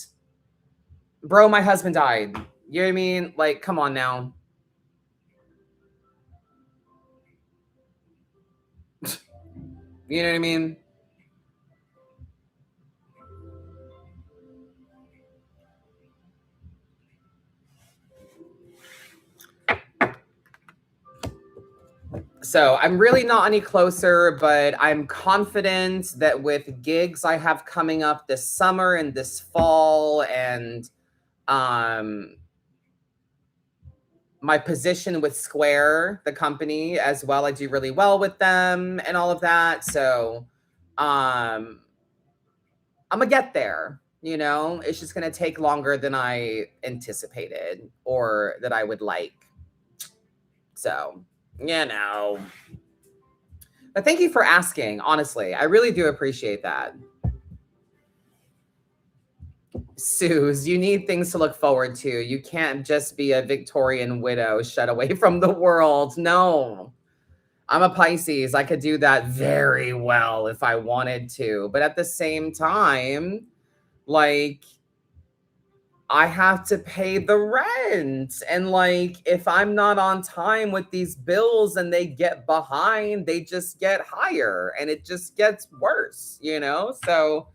bro, my husband died. You know what I mean? Like, come on now. You know what I mean? So I'm really not any closer, but I'm confident that with gigs I have coming up this summer and this fall, and my position with Square, the company as well, I do really well with them and all of that. So I'm gonna get there. It's just gonna take longer than I anticipated or that I would like. So, But thank you for asking. Honestly, I really do appreciate that. Suze, you need things to look forward to. You can't just be a Victorian widow shut away from the world. No. I'm a Pisces. I could do that very well if I wanted to. But at the same time, like, I have to pay the rent. And like, if I'm not on time with these bills and they get behind, they just get higher and it just gets worse, So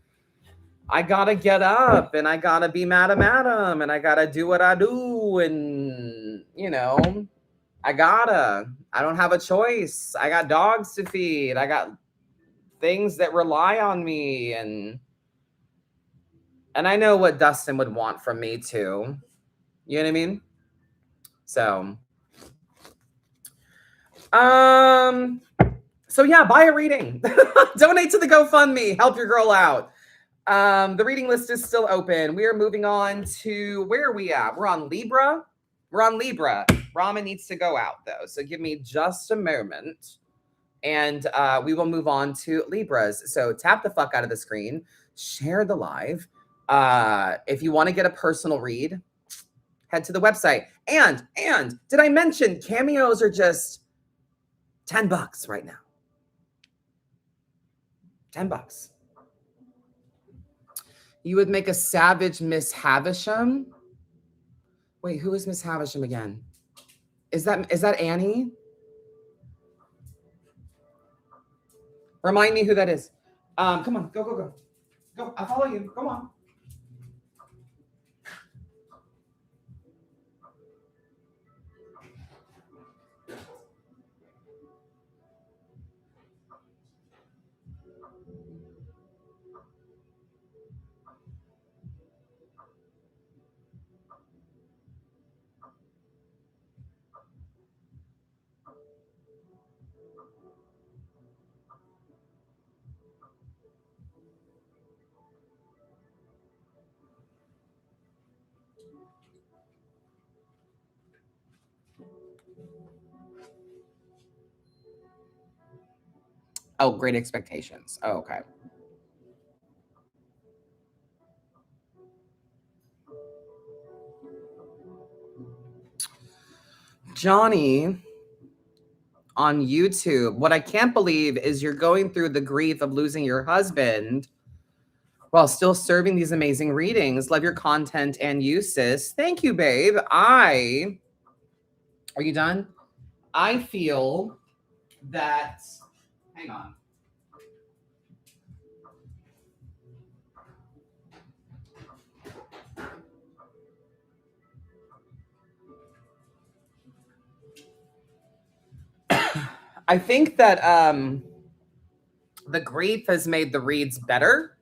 I gotta get up and I gotta be madamadam and I gotta do what I do. And, I don't have a choice. I got dogs to feed. I got things that rely on me. And I know what Dustin would want from me too. You know what I mean? So, so yeah, buy a reading. Donate to the GoFundMe. Help your girl out. The reading list is still open. We are moving on to, where are we at? We're on Libra. Rama needs to go out though. So give me just a moment. And we will move on to Libras. So tap the fuck out of the screen. Share the live. If you want to get a personal read, head to the website. And did I mention cameos are just $10 right now? $10. You would make a savage Miss Havisham. Wait, who is Miss Havisham again? Is that Annie? Remind me who that is. Come on, go. Go, I'll follow you. Come on. Oh, Great Expectations. Oh, okay. Johnny on YouTube. What I can't believe is you're going through the grief of losing your husband while still serving these amazing readings. Love your content and you, sis. Thank you, babe. I Are you done? I feel that, hang on. I think that the grief has made the reads better.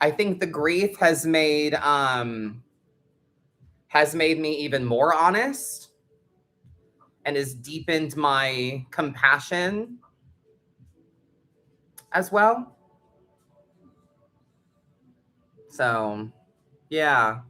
I think the grief has made me even more honest and has deepened my compassion as well. So, yeah.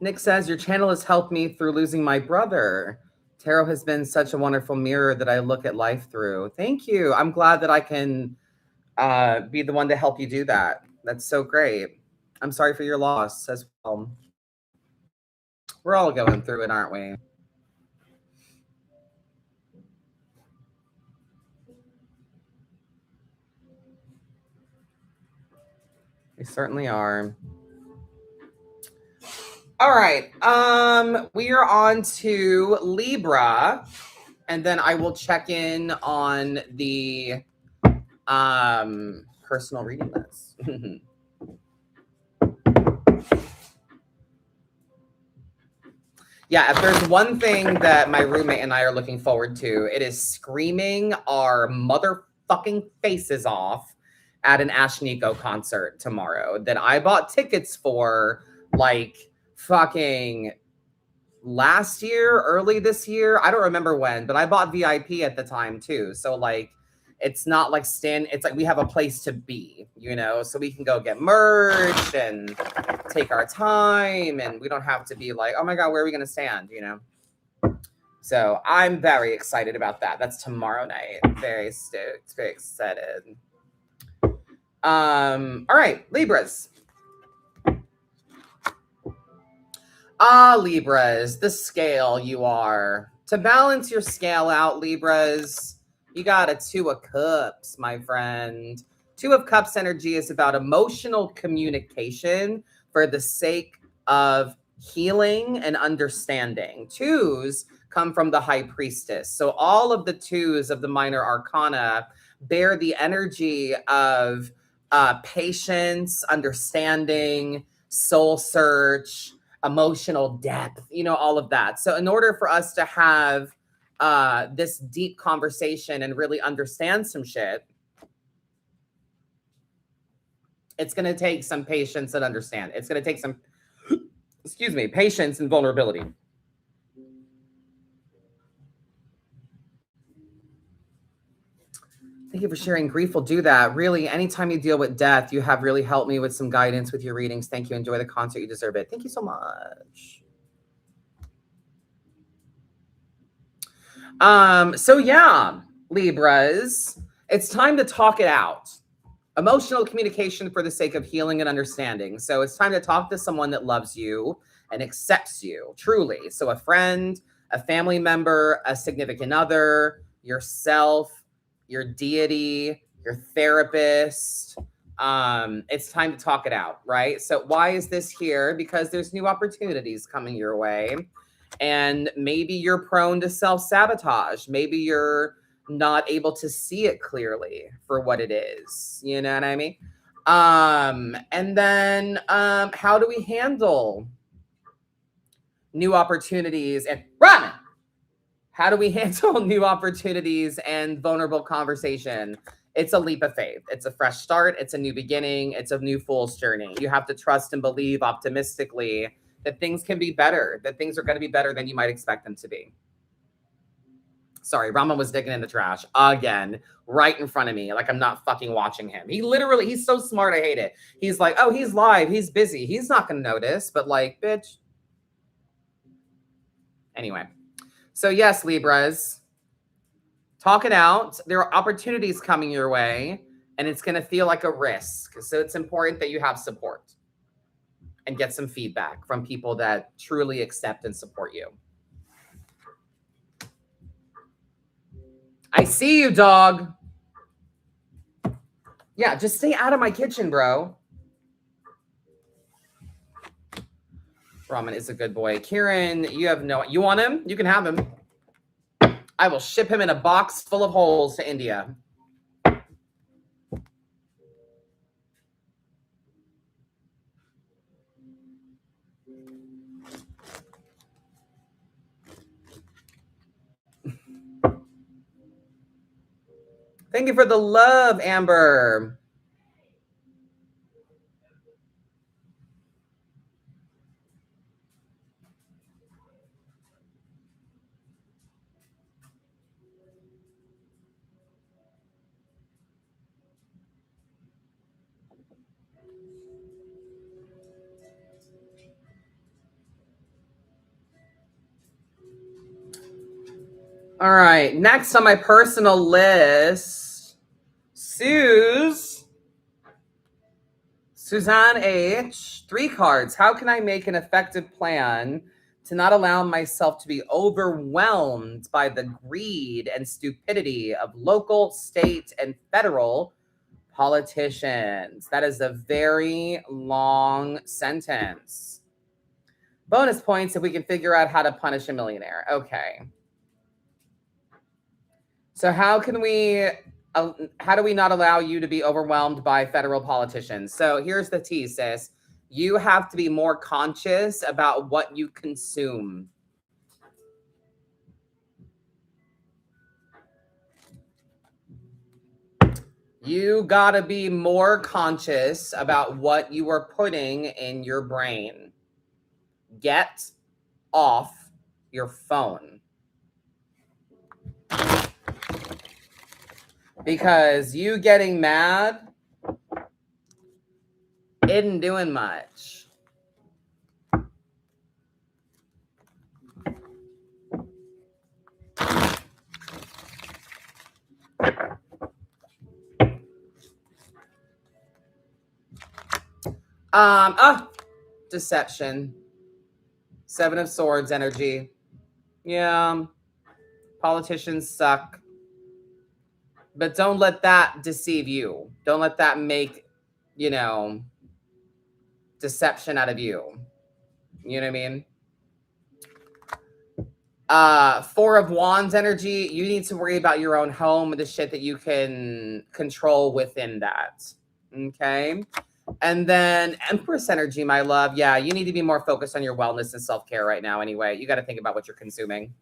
Nick says, your channel has helped me through losing my brother. Tarot has been such a wonderful mirror that I look at life through. Thank you. I'm glad that I can be the one to help you do that. That's so great. I'm sorry for your loss as well. We're all going through it, aren't we? We certainly are. All right. We are on to Libra, and then I will check in on the personal reading list. Yeah, if there's one thing that my roommate and I are looking forward to, it is screaming our motherfucking faces off at an Ashnikko concert tomorrow that I bought tickets for like fucking last year, early this year. I don't remember when, but I bought VIP at the time too. So like it's not like it's like we have a place to be, you know, so we can go get merch and take our time, and we don't have to be like, oh my God, where are we going to stand, you know? So I'm very excited about that. That's tomorrow night. Very stoked, very excited. All right, Libras. Libras, the scale you are. To balance your scale out, Libras, you got a 2 of Cups, my friend. 2 of Cups energy is about emotional communication for the sake of healing and understanding. 2s come from the High Priestess. So all of the 2s of the minor arcana bear the energy of patience, understanding, soul search, emotional depth, you know, all of that. So in order for us to have this deep conversation and really understand some shit, it's going to take some patience and understand. It's going to take some, excuse me, patience and vulnerability. Thank you for sharing. Grief will do that. Really, anytime you deal with death, you have really helped me with some guidance with your readings. Thank you. Enjoy the concert. You deserve it. Thank you so much. So yeah, Libras, it's time to talk it out. Emotional communication for the sake of healing and understanding. So it's time to talk to someone that loves you and accepts you truly. So a friend, a family member, a significant other, yourself, your deity, your therapist. It's time to talk it out, right? So why is this here? Because there's new opportunities coming your way. And maybe you're prone to self-sabotage. Maybe you're not able to see it clearly for what it is. You know what I mean? And then how do we handle new opportunities and run? How do we handle new opportunities and vulnerable conversation? It's a leap of faith. It's a fresh start. It's a new beginning. It's a new fool's journey. You have to trust and believe optimistically that things can be better, that things are going to be better than you might expect them to be. Sorry, Rama was digging in the trash again, right in front of me. Like I'm not fucking watching him. He's so smart. I hate it. He's like, oh, he's live. He's busy. He's not going to notice, but like, bitch. Anyway. So yes, Libras, talk it out. There are opportunities coming your way, and it's going to feel like a risk. So it's important that you have support and get some feedback from people that truly accept and support you. I see you, dog. Yeah, just stay out of my kitchen, bro. Ramen is a good boy. Kieran, you want him? You can have him. I will ship him in a box full of holes to India. Thank you for the love, Amber. All right, next on my personal list, Suzanne H. 3 cards. How can I make an effective plan to not allow myself to be overwhelmed by the greed and stupidity of local, state, and federal politicians? That is a very long sentence. Bonus points if we can figure out how to punish a millionaire. Okay. So how do we not allow you to be overwhelmed by federal politicians? So here's the tea, sis. You have to be more conscious about what you consume. You gotta be more conscious about what you are putting in your brain. Get off your phone. Because you getting mad isn't doing much. Deception. 7 of Swords energy. Yeah. Politicians suck. But don't let that deceive you. Don't let that make, deception out of you. You know what I mean? 4 of Wands energy. You need to worry about your own home and the shit that you can control within that. Okay. And then Empress energy, my love. Yeah, you need to be more focused on your wellness and self-care right now anyway. You got to think about what you're consuming.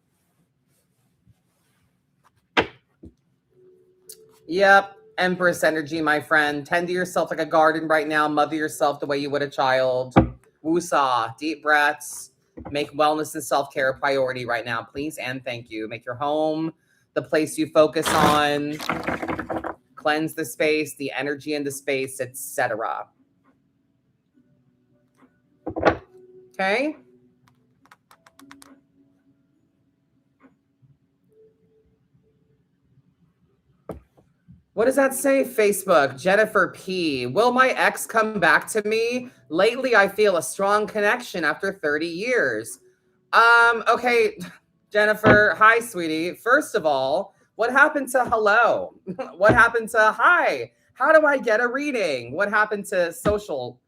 Yep. Empress energy, my friend. Tend to yourself like a garden right now. Mother yourself the way you would a child. Woosah. Deep breaths. Make wellness and self-care a priority right now. Please and thank you. Make your home the place you focus on. Cleanse the space, the energy in the space, etc. Okay? What does that say? Facebook, Jennifer P. Will my ex come back to me? Lately, I feel a strong connection after 30 years. Okay, Jennifer. Hi, sweetie. First of all, what happened to hello? What happened to hi? How do I get a reading? What happened to social,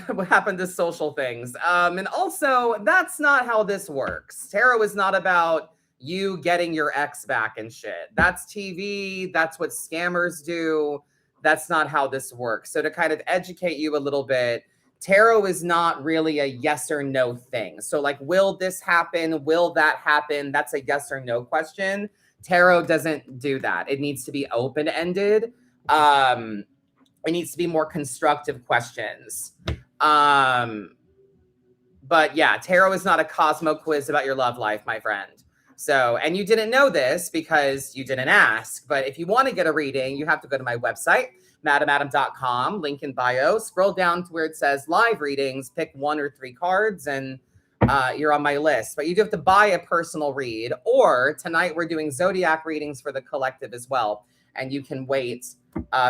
what happened to social things? And also, that's not how this works. Tarot is not about you getting your ex back and shit. That's TV. That's what scammers do. That's not how this works. So to kind of educate you a little bit, tarot is not really a yes or no thing. So like, will this happen? Will that happen? That's a yes or no question. Tarot doesn't do that. It needs to be open-ended. It needs to be more constructive questions. But yeah, tarot is not a Cosmo quiz about your love life, my friend. So, and you didn't know this because you didn't ask, but if you want to get a reading, you have to go to my website, madamadam.com, link in bio, scroll down to where it says live readings, pick 1 or 3 cards, and you're on my list. But you do have to buy a personal read, or tonight we're doing zodiac readings for the collective as well. And you can wait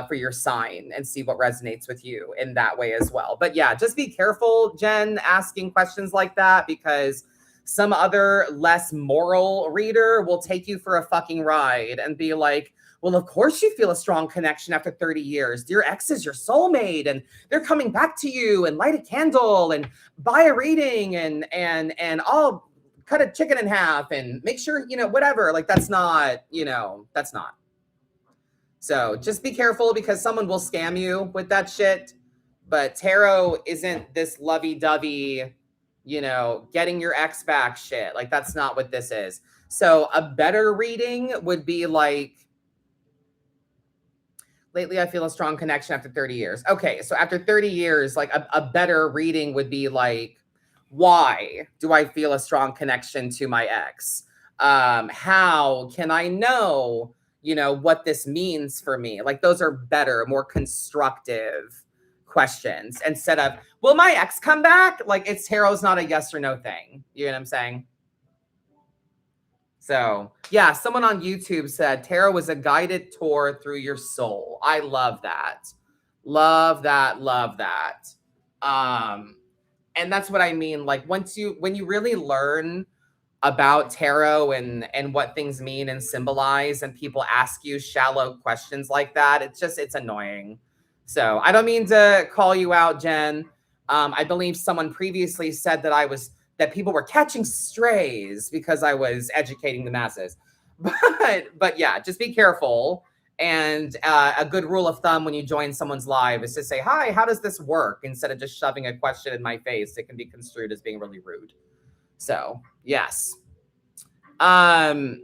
for your sign and see what resonates with you in that way as well. But yeah, just be careful, Jen, asking questions like that, because some other less moral reader will take you for a fucking ride and be like, Well, of course you feel a strong connection after 30 years. Your ex is your soulmate and they're coming back to you, and light a candle and buy a reading and all, cut a chicken in half and make sure, whatever. Like, that's not, that's not. So just be careful, because someone will scam you with that shit. But tarot isn't this lovey-dovey, getting your ex back shit. Like, that's not what this is. So a better reading would be like, lately I feel a strong connection after 30 years. Okay, so after 30 years, like a better reading would be like, why do I feel a strong connection to my ex? How can I know, what this means for me? Like, those are better, more constructive questions, instead of, will my ex come back? Like, tarot's not a yes or no thing. You know what I'm saying? So, yeah, someone on YouTube said tarot was a guided tour through your soul. I love that. Love that, love that. And that's what I mean. Like, when you really learn about tarot and what things mean and symbolize, and people ask you shallow questions like that, it's annoying. So, I don't mean to call you out, Jen. I believe someone previously said that people were catching strays because I was educating the masses. But yeah, just be careful. And a good rule of thumb when you join someone's live is to say, hi, how does this work? Instead of just shoving a question in my face, it can be construed as being really rude. So, yes. Hi,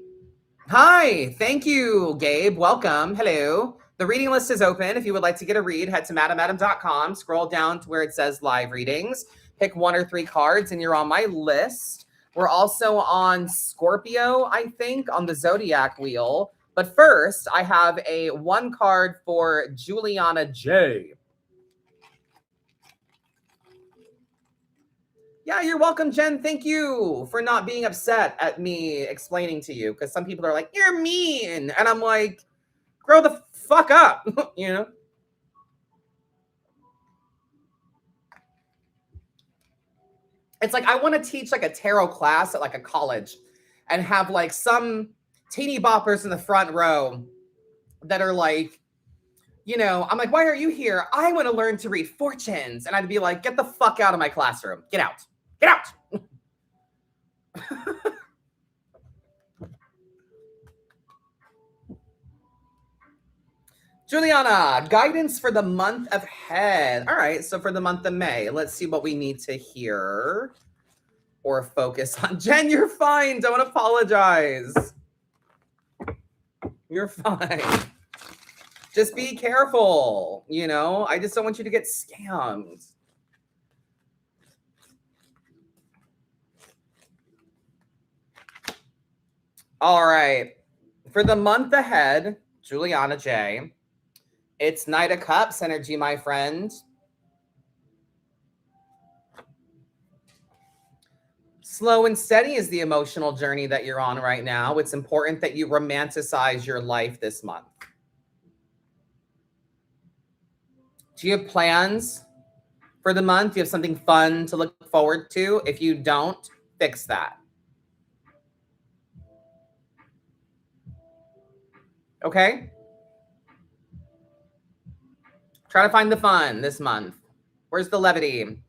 thank you, Gabe. Welcome. Hello. The reading list is open. If you would like to get a read, head to madamadam.com, scroll down to where it says live readings, pick 1 or 3 cards, and you're on my list. We're also on Scorpio, I think, on the Zodiac wheel. But first, I have a 1 card for Juliana J. Yeah, you're welcome, Jen. Thank you for not being upset at me explaining to you, because some people are like, you're mean. And I'm like, grow the fuck up, It's like, I want to teach like a tarot class at like a college and have like some teeny boppers in the front row that are like, I'm like, why are you here? I want to learn to read fortunes. And I'd be like, get the fuck out of my classroom. Get out. Get out. Juliana, guidance for the month ahead. All right, so for the month of May, let's see what we need to hear or focus on. Jen, you're fine. Don't apologize. You're fine. Just be careful, I just don't want you to get scammed. All right. For the month ahead, Juliana J., it's Knight of Cups energy, my friend. Slow and steady is the emotional journey that you're on right now. It's important that you romanticize your life this month. Do you have plans for the month? Do you have something fun to look forward to? If you don't, fix that. Okay? Try to find the fun this month. Where's the levity?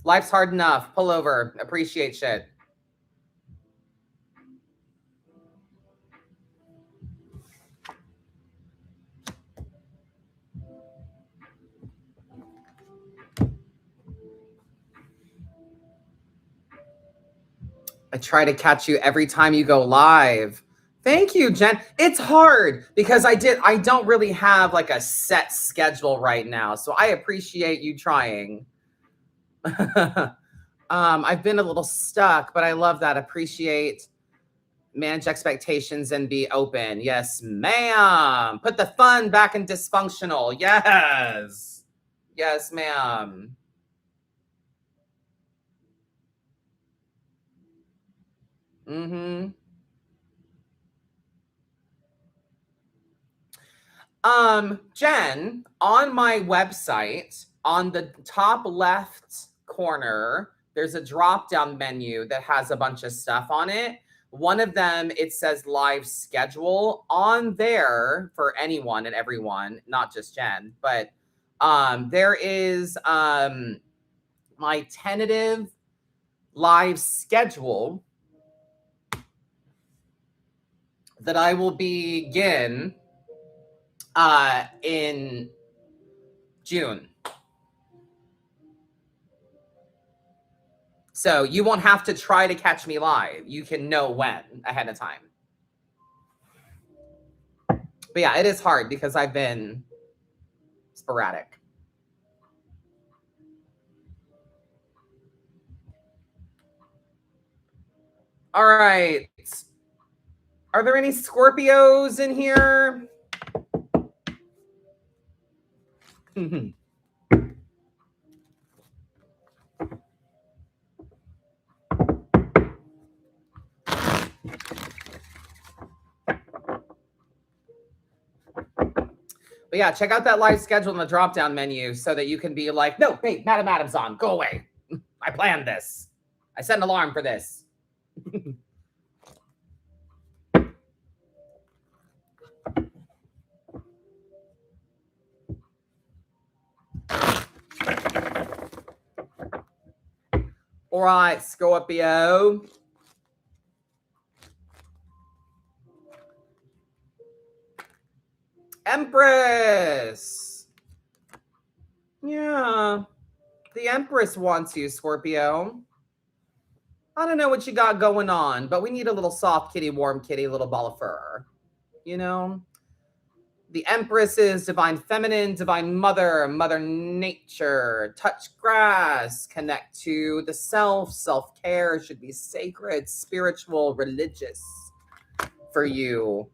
Life's hard enough. Pull over. Appreciate shit. I try to catch you every time you go live. Thank you, Jen. It's hard because I don't really have like a set schedule right now. So I appreciate you trying. I've been a little stuck, but I love that. Appreciate, manage expectations and be open. Yes, ma'am. Put the fun back in dysfunctional. Yes. Yes, ma'am. Mm-hmm. Jen, on my website, on the top left corner, there's a drop-down menu that has a bunch of stuff on it. One of them, it says live schedule on there for anyone and everyone, not just Jen, but there is my tentative live schedule that I will begin in June. So you won't have to try to catch me live. You can know when ahead of time. But yeah, it is hard because I've been sporadic. All right. Are there any Scorpios in here? But yeah, check out that live schedule in the drop-down menu so that you can be like, no, hey, Madamadam's on. Go away. I planned this. I set an alarm for this. All right, Scorpio. Empress. Yeah. The Empress wants you, Scorpio. I don't know what you got going on, but we need a little soft kitty, warm kitty, little ball of fur. You know? The Empress is divine feminine, divine mother, mother nature, touch grass, connect to the self. Self-care should be sacred, spiritual, religious for you.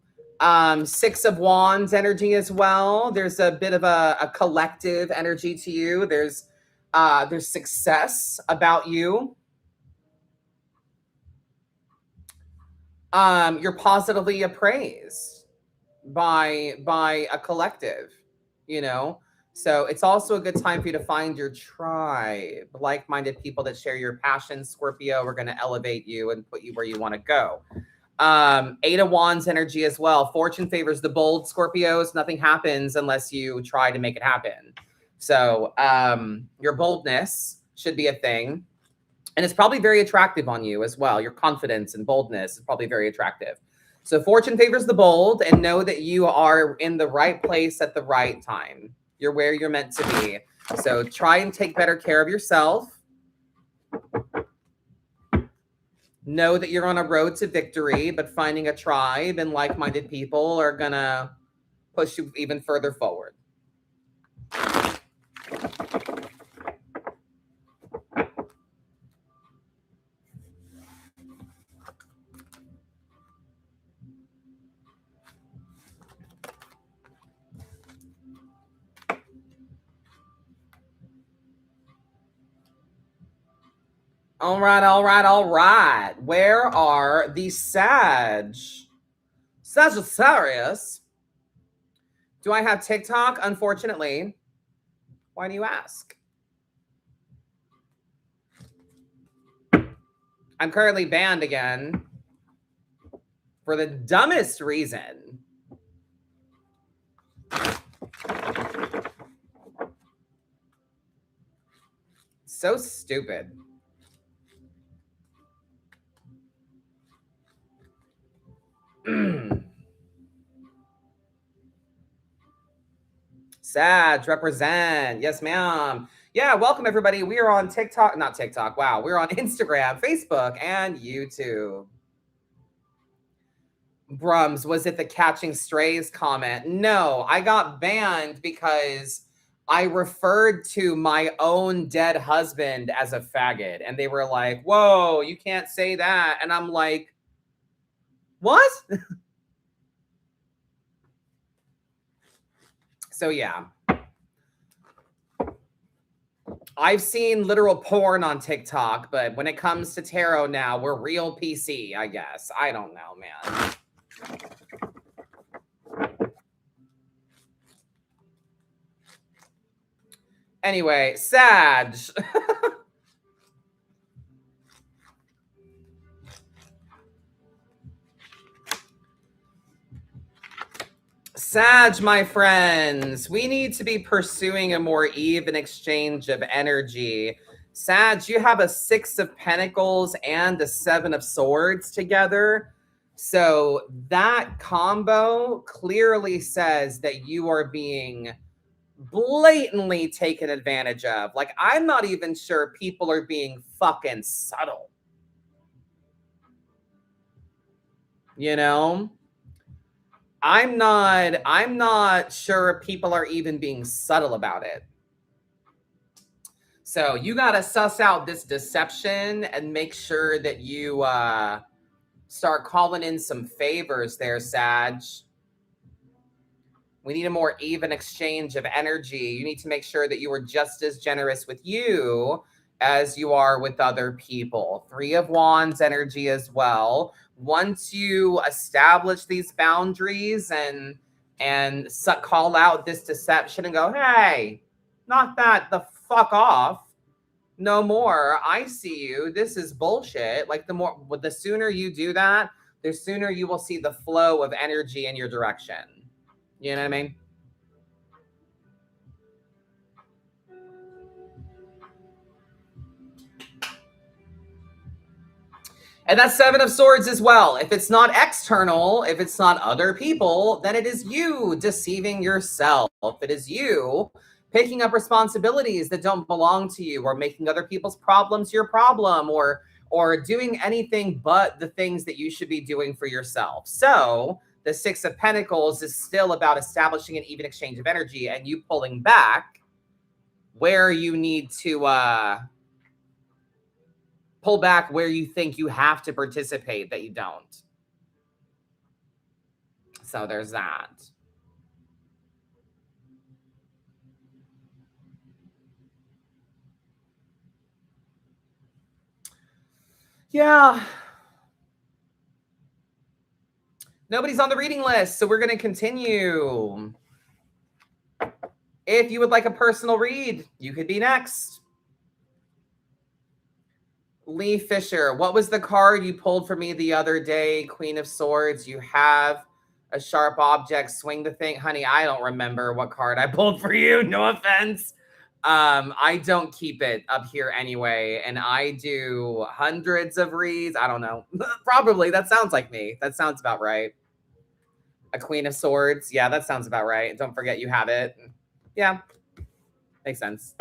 Six of Wands energy as well. There's a bit of a collective energy to you. There's success about you. You're positively appraised by a collective, you know. So it's also a good time for you to find your tribe, like-minded people that share your passion. Scorpio, we're going to elevate you and put you where you want to go. Eight of Wands energy as well. Fortune favors the bold, Scorpios. Nothing happens unless you try to make it happen. So your boldness should be a thing. And it's probably very attractive on you as well. Your confidence and boldness is probably very attractive. So fortune favors the bold, and know that you are in the right place at the right time. You're where you're meant to be. So try and take better care of yourself. Know that you're on a road to victory, but finding a tribe and like-minded people are going to push you even further forward. All right, all right, all right. Where are the Sagittarius? Do I have TikTok? Unfortunately. Why do you ask? I'm currently banned again for the dumbest reason. So stupid. Sag, represent. Yes, ma'am. Yeah, welcome everybody. We are on TikTok, not TikTok. Wow, we're on Instagram, Facebook, and YouTube. Brums, was it the catching strays comment? No, I got banned because I referred to my own dead husband as a faggot. And they were like, whoa, you can't say that. And I'm like, what? So yeah. I've seen literal porn on TikTok, but when it comes to tarot now, we're real PC, I guess. I don't know, man. Anyway, Sag. Sag, my friends, we need to be pursuing a more even exchange of energy. Sag, you have a 6 of Pentacles and a 7 of Swords together. So that combo clearly says that you are being blatantly taken advantage of. Like, I'm not even sure people are being fucking subtle. You know? I'm not sure people are even being subtle about it. So you got to suss out this deception and make sure that you start calling in some favors there, Sag. We need a more even exchange of energy. You need to make sure that you are just as generous with you as you are with other people. 3 of Wands energy as well. Once you establish these boundaries and call out this deception and go, hey, knock that the fuck off. No more. I see you. This is bullshit. Like, the sooner you do that, the sooner you will see the flow of energy in your direction. You know what I mean? And that's 7 of Swords as well. If it's not external, if it's not other people, then it is you deceiving yourself. It is you picking up responsibilities that don't belong to you, or making other people's problems your problem, or doing anything but the things that you should be doing for yourself. So the 6 of Pentacles is still about establishing an even exchange of energy and you pulling back where you need to pull back, where you think you have to participate that you don't. So there's that. Yeah. Nobody's on the reading list, so we're going to continue. If you would like a personal read, you could be next. Lee Fisher, what was the card you pulled for me the other day? Queen of Swords. You have a sharp object. Swing the thing. Honey, I don't remember what card I pulled for you. No offense. I don't keep it up here anyway, and I do hundreds of reads. I don't know. Probably. That sounds like me. That sounds about right. A Queen of Swords. Yeah, that sounds about right. Don't forget you have it. Yeah. Makes sense.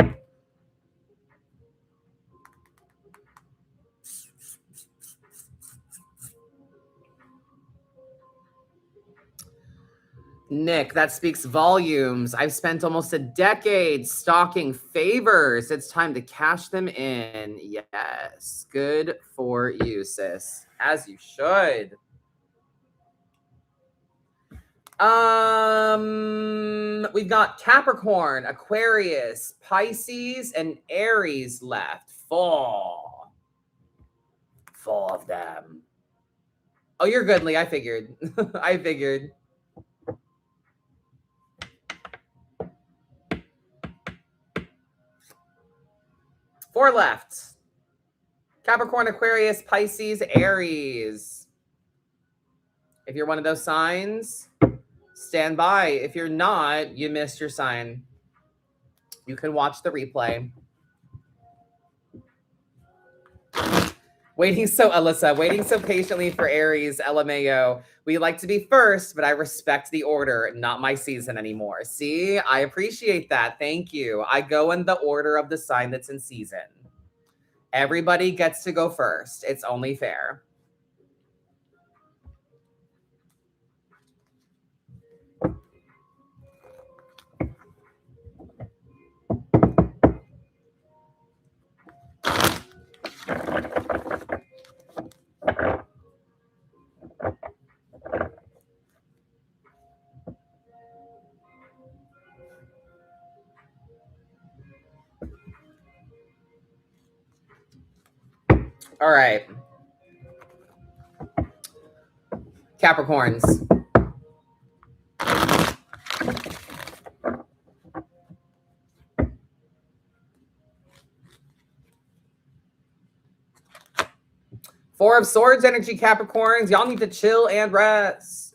Nick, that speaks volumes. I've spent almost a decade stalking favors. It's time to cash them in. Yes. Good for you, sis. As you should. We've got Capricorn, Aquarius, Pisces, and Aries left. 4 of them. Oh, you're good, Lee. I figured. I figured. Four left. Capricorn, Aquarius, Pisces, Aries. If you're one of those signs, stand by. If you're not, you missed your sign. You can watch the replay. Alyssa, waiting so patiently for Aries, LMAO. We like to be first, but I respect the order, not my season anymore. See, I appreciate that. Thank you. I go in the order of the sign that's in season. Everybody gets to go first. It's only fair. All right. Capricorns. Four of Swords energy, Capricorns. Y'all need to chill and rest.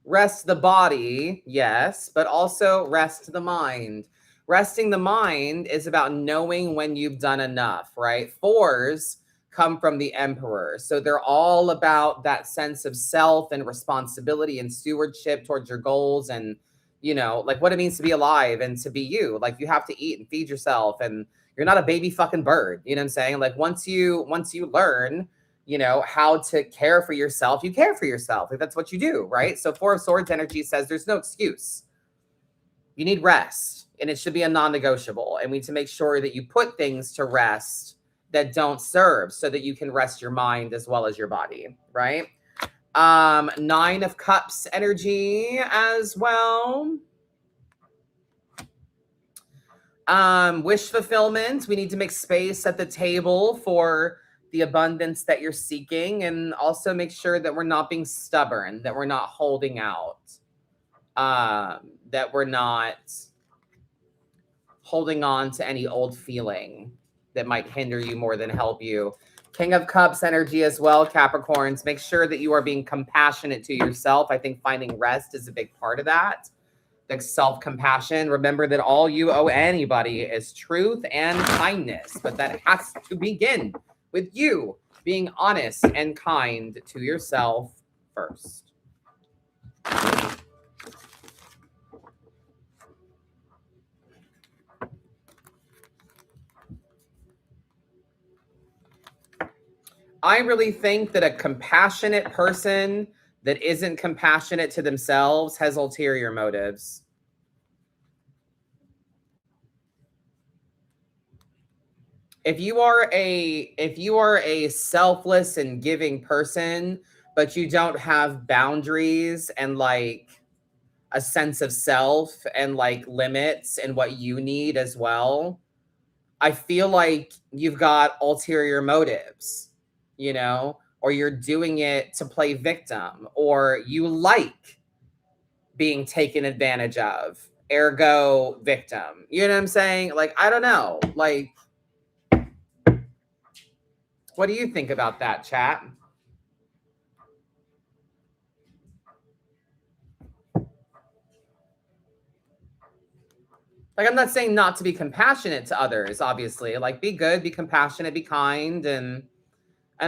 Rest the body, yes, but also rest the mind. Resting the mind is about knowing when you've done enough, right? Fours come from the emperor. So they're all about that sense of self and responsibility and stewardship towards your goals and, you know, like what it means to be alive and to be you. Like you have to eat and feed yourself and you're not a baby fucking bird. You know what I'm saying? Like once you learn, you know, how to care for yourself, you care for yourself if that's what you do, right? So Four of Swords energy says there's no excuse. You need rest and it should be a non-negotiable. And we need to make sure that you put things to rest that don't serve so that you can rest your mind as well as your body, right? Nine of Cups energy as well. Wish fulfillment. We need to make space at the table for the abundance that you're seeking, and also make sure that we're not being stubborn, that we're not holding out, that we're not holding on to any old feeling that might hinder you more than help you. King of Cups energy as well, Capricorns. Make sure that you are being compassionate to yourself. I think finding rest is a big part of that. Like self-compassion. Remember that all you owe anybody is truth and kindness, but that has to begin with you being honest and kind to yourself first. I really think that a compassionate person that isn't compassionate to themselves has ulterior motives. If you are a selfless and giving person, but you don't have boundaries and like a sense of self and like limits and what you need as well, I feel like you've got ulterior motives, you know, or you're doing it to play victim, or you like being taken advantage of, ergo victim. You know what I'm saying? Like, I don't know. Like, what do you think about that, chat? Like, I'm not saying not to be compassionate to others, obviously. Like, be good, be compassionate, be kind, and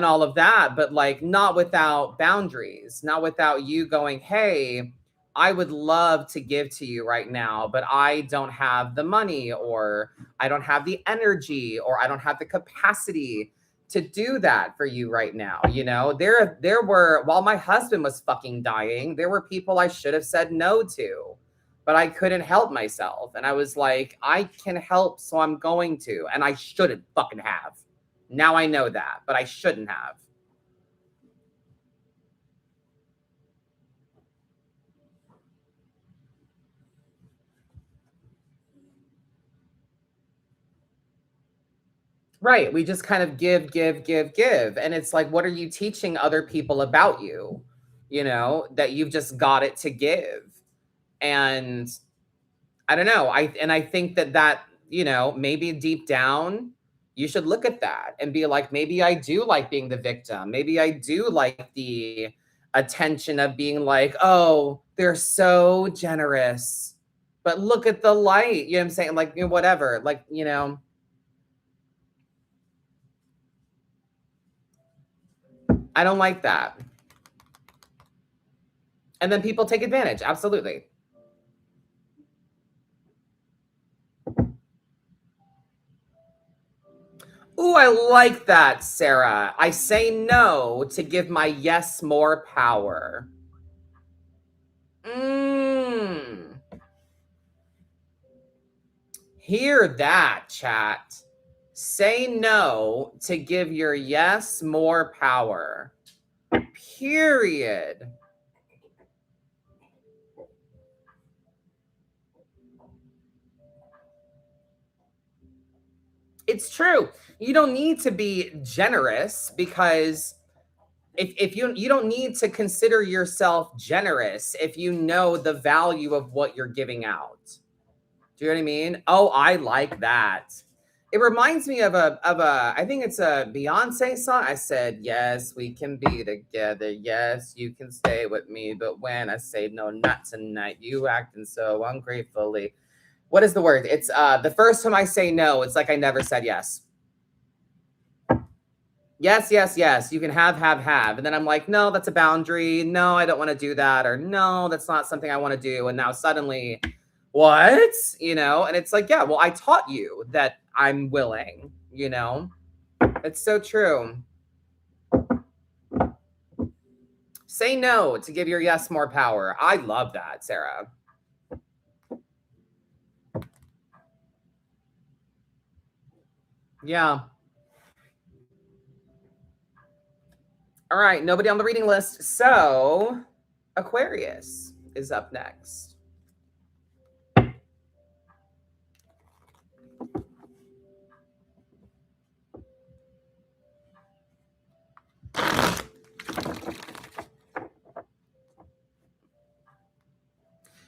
all of that, but like not without boundaries, not without you going, hey, I would love to give to you right now, but I don't have the money, or I don't have the energy, or I don't have the capacity to do that for you right now. You know, there were, while my husband was fucking dying, there were people I should have said no to, but I couldn't help myself. And I was like, I can help, so I'm going to, and I shouldn't fucking have. Now I know that, but I shouldn't have. Right. We just kind of give. And it's like, what are you teaching other people about you? You know, that you've just got it to give. And I don't know. I think that, you know, maybe deep down, you should look at that and be like, maybe I do like being the victim. Maybe I do like the attention of being like, oh, they're so generous. But look at the light. You know what I'm saying? Like, you know, whatever. Like, you know, I don't like that. And then people take advantage. Absolutely. Ooh, I like that, Sarah. I say no to give my yes more power. Hear that, chat. Say no to give your yes more power. Period. It's true. You don't need to be generous, because if you don't need to consider yourself generous if you know the value of what you're giving out. Do you know what I mean? Oh, I like that. It reminds me of a I think it's a Beyonce song. I said, yes, we can be together. Yes, you can stay with me. But when I say no, not tonight, you acting so ungratefully. What is the word? It's the first time I say no, it's like I never said yes. Yes, yes, yes. You can have. And then I'm like, no, that's a boundary. No, I don't want to do that. Or no, that's not something I want to do. And now suddenly, what? You know, and it's like, yeah, well, I taught you that I'm willing, you know? It's so true. Say no to give your yes more power. I love that, Sarah. Yeah. All right, nobody on the reading list. So, Aquarius is up next.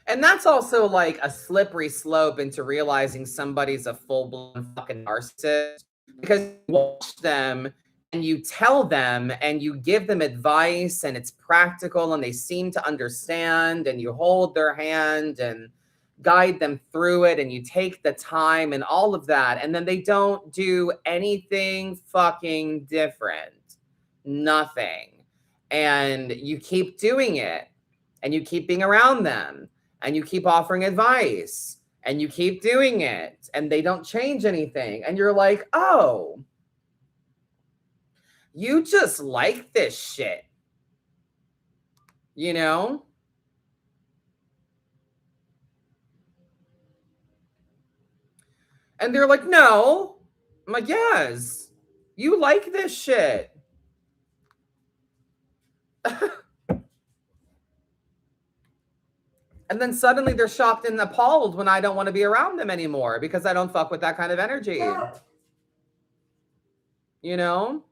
And that's also like a slippery slope into realizing somebody's a full-blown fucking narcissist because you watch them and you tell them and you give them advice and it's practical and they seem to understand and you hold their hand and guide them through it and you take the time and all of that. And then they don't do anything fucking different. Nothing. And you keep doing it and you keep being around them and you keep offering advice and you keep doing it and they don't change anything. And you're like, oh, you just like this shit, you know? And they're like, no. I'm like, yes, you like this shit. And then suddenly they're shocked and appalled when I don't want to be around them anymore because I don't fuck with that kind of energy. You know?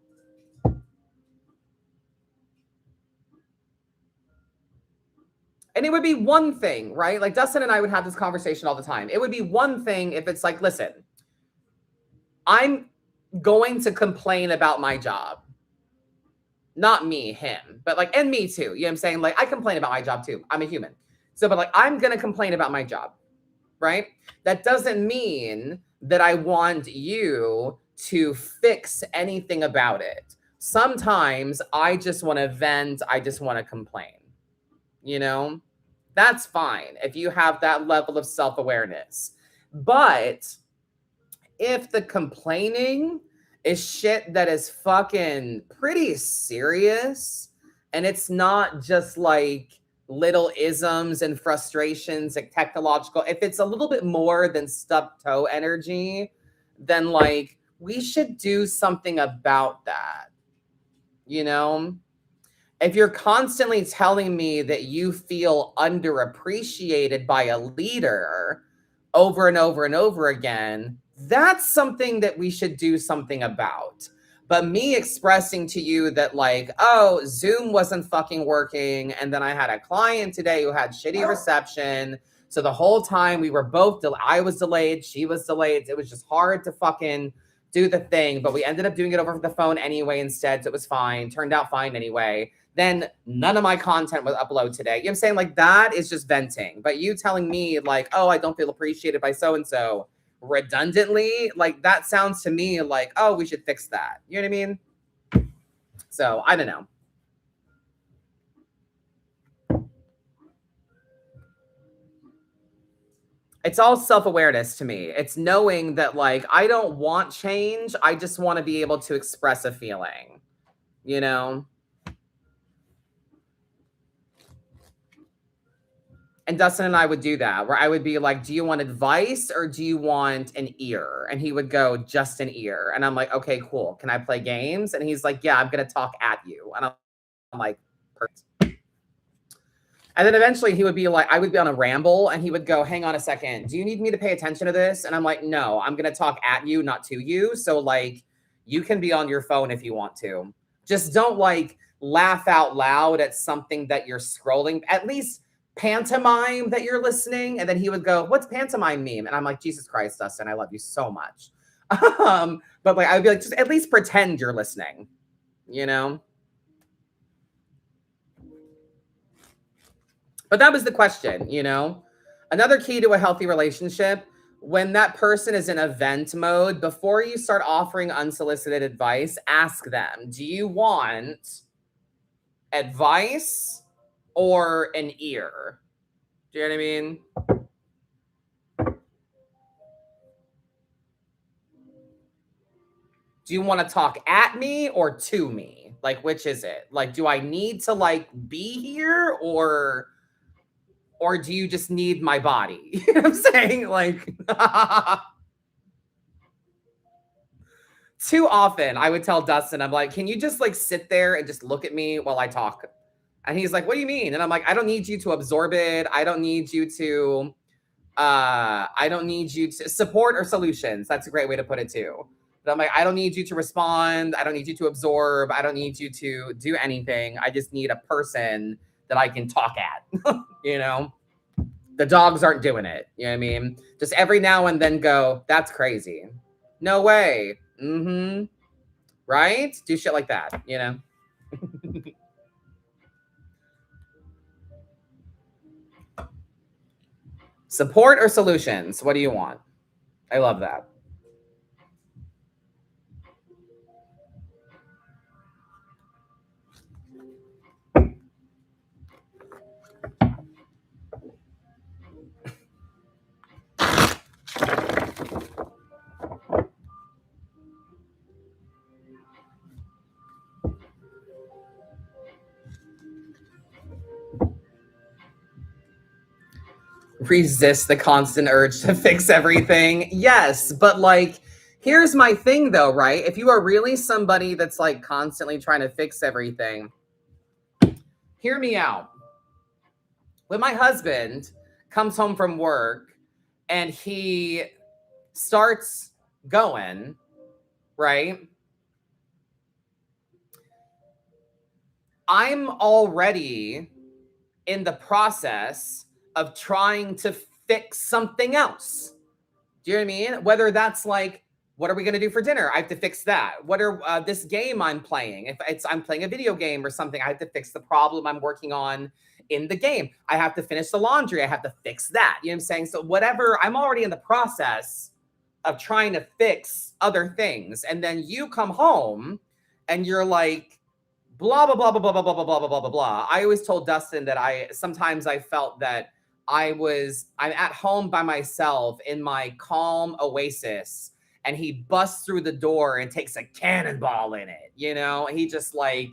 And it would be one thing, right? Like Dustin and I would have this conversation all the time. It would be one thing if it's like, listen, I'm going to complain about my job. Not me, him, but like, and me too. You know what I'm saying? Like, I complain about my job too. I'm a human. So, but like, I'm going to complain about my job, right? That doesn't mean that I want you to fix anything about it. Sometimes I just want to vent. I just want to complain, you know? That's fine if you have that level of self-awareness. But if the complaining is shit that is fucking pretty serious and it's not just like little isms and frustrations, like technological, if it's a little bit more than stubbed toe energy, then like we should do something about that, you know? If you're constantly telling me that you feel underappreciated by a leader over and over and over again, that's something that we should do something about. But me expressing to you that like, oh, Zoom wasn't fucking working. And then I had a client today who had shitty reception. So the whole time we were both, I was delayed, she was delayed. It was just hard to fucking do the thing. But we ended up doing it over the phone anyway instead. So it was fine. Turned out fine anyway. Then none of my content was uploaded today. You know what I'm saying? Like that is just venting. But you telling me like, oh, I don't feel appreciated by so-and-so redundantly, like that sounds to me like, oh, we should fix that. You know what I mean? So I don't know. It's all self-awareness to me. It's knowing that like, I don't want change. I just want to be able to express a feeling, you know? And Dustin and I would do that, where I would be like, do you want advice or do you want an ear? And he would go, just an ear. And I'm like, okay, cool. Can I play games? And he's like, yeah, I'm going to talk at you. And I'm like, perfect. And then eventually he would be like, I would be on a ramble and he would go, hang on a second. Do you need me to pay attention to this? And I'm like, no, I'm going to talk at you, not to you. So like, you can be on your phone if you want to. Just don't like laugh out loud at something that you're scrolling. At least pantomime that you're listening. And then he would go, what's pantomime meme? And I'm like, Jesus Christ, Dustin, I love you so much. But like I would be like, just at least pretend you're listening, you know? But that was the question, you know? Another key to a healthy relationship, when that person is in a vent mode, before you start offering unsolicited advice, ask them, do you want advice or an ear? Do you know what I mean? Do you want to talk at me or to me? Like, which is it? Like, do I need to like be here or do you just need my body? You know what I'm saying? Like too often I would tell Dustin, I'm like, can you just like sit there and just look at me while I talk? And he's like, what do you mean? And I'm like, I don't need you to absorb it. I don't need you to support or solutions. That's a great way to put it too. But I'm like, I don't need you to respond. I don't need you to absorb. I don't need you to do anything. I just need a person that I can talk at. You know, the dogs aren't doing it. You know what I mean? Just every now and then go, that's crazy. No way. Mm-hmm. Right? Do shit like that, you know? Support or solutions? What do you want? I love that. Resist the constant urge to fix everything. Yes, but like, here's my thing though, right? If you are really somebody that's like constantly trying to fix everything, hear me out. When my husband comes home from work and he starts going, right? I'm already in the process of trying to fix something else. Do you know what I mean? Whether that's like, what are we going to do for dinner? I have to fix that. What are this game I'm playing? If it's I'm playing a video game or something, I have to fix the problem I'm working on in the game. I have to finish the laundry. I have to fix that. You know what I'm saying? So whatever, I'm already in the process of trying to fix other things. And then you come home and you're like, blah, blah, blah, blah, blah, blah, blah, blah, blah, blah, blah, blah. I always told Dustin that sometimes I felt that I'm at home by myself in my calm oasis, and he busts through the door and takes a cannonball in it. You know, he just like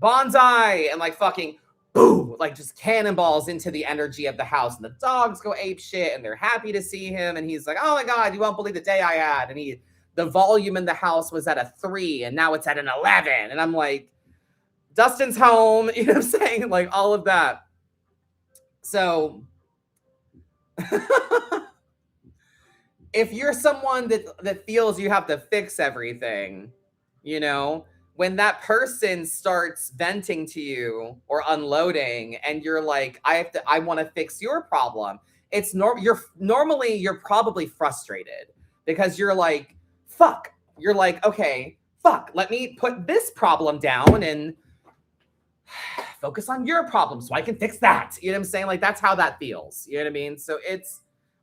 bonsai and like fucking boom, like just cannonballs into the energy of the house. And the dogs go ape shit and they're happy to see him. And he's like, oh my God, you won't believe the day I had. And the volume in the house was at a 3 and now it's at an 11. And I'm like, Dustin's home, you know what I'm saying? Like all of that. So if you're someone that feels you have to fix everything, you know, when that person starts venting to you or unloading and you're like, I want to fix your problem, you're probably frustrated because you're like, fuck. You're like, okay, fuck, let me put this problem down and focus on your problem so I can fix that. You know what I'm saying? Like that's how that feels. You know what I mean? So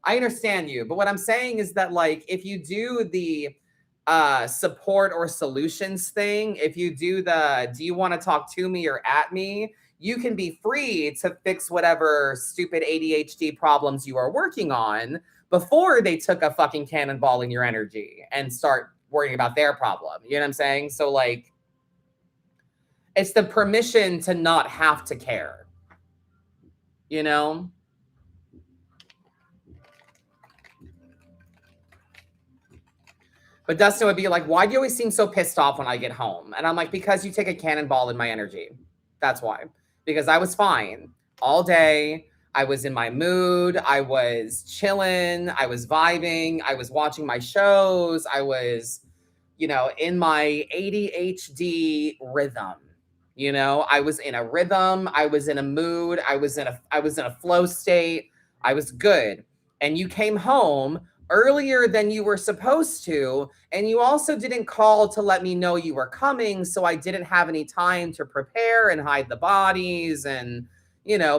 I understand you, but what I'm saying is that like if you do the support or solutions thing, if you do do you want to talk to me or at me, you can be free to fix whatever stupid ADHD problems you are working on before they took a fucking cannonball in your energy and start worrying about their problem. You know what I'm saying? So like it's the permission to not have to care, you know? But Dustin would be like, why do you always seem so pissed off when I get home? And I'm like, because you take a cannonball in my energy. That's why. Because I was fine all day. I was in my mood. I was chilling. I was vibing. I was watching my shows. I was, you know, in my ADHD rhythm. You know, I was in a rhythm. I was in a mood. I was in a flow state. I was good. And you came home earlier than you were supposed to. And you also didn't call to let me know you were coming. So I didn't have any time to prepare and hide the bodies and,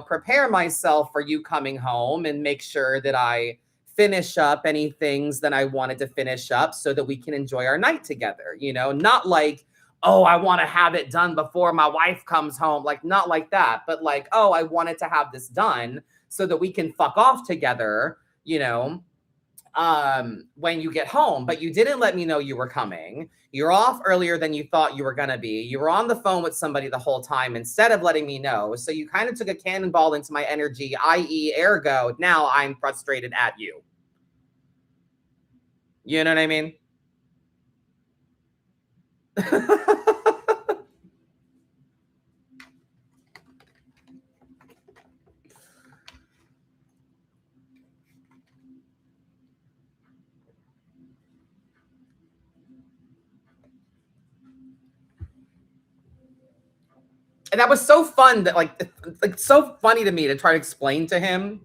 prepare myself for you coming home and make sure that I finish up any things that I wanted to finish up so that we can enjoy our night together, not like, oh, I want to have it done before my wife comes home. Like, not like that, but like, oh, I wanted to have this done so that we can fuck off together, when you get home. But you didn't let me know you were coming. You're off earlier than you thought you were going to be. You were on the phone with somebody the whole time instead of letting me know. So you kind of took a cannonball into my energy, i.e., ergo, now I'm frustrated at you. You know what I mean? And that was so fun that like so funny to me to try to explain to him.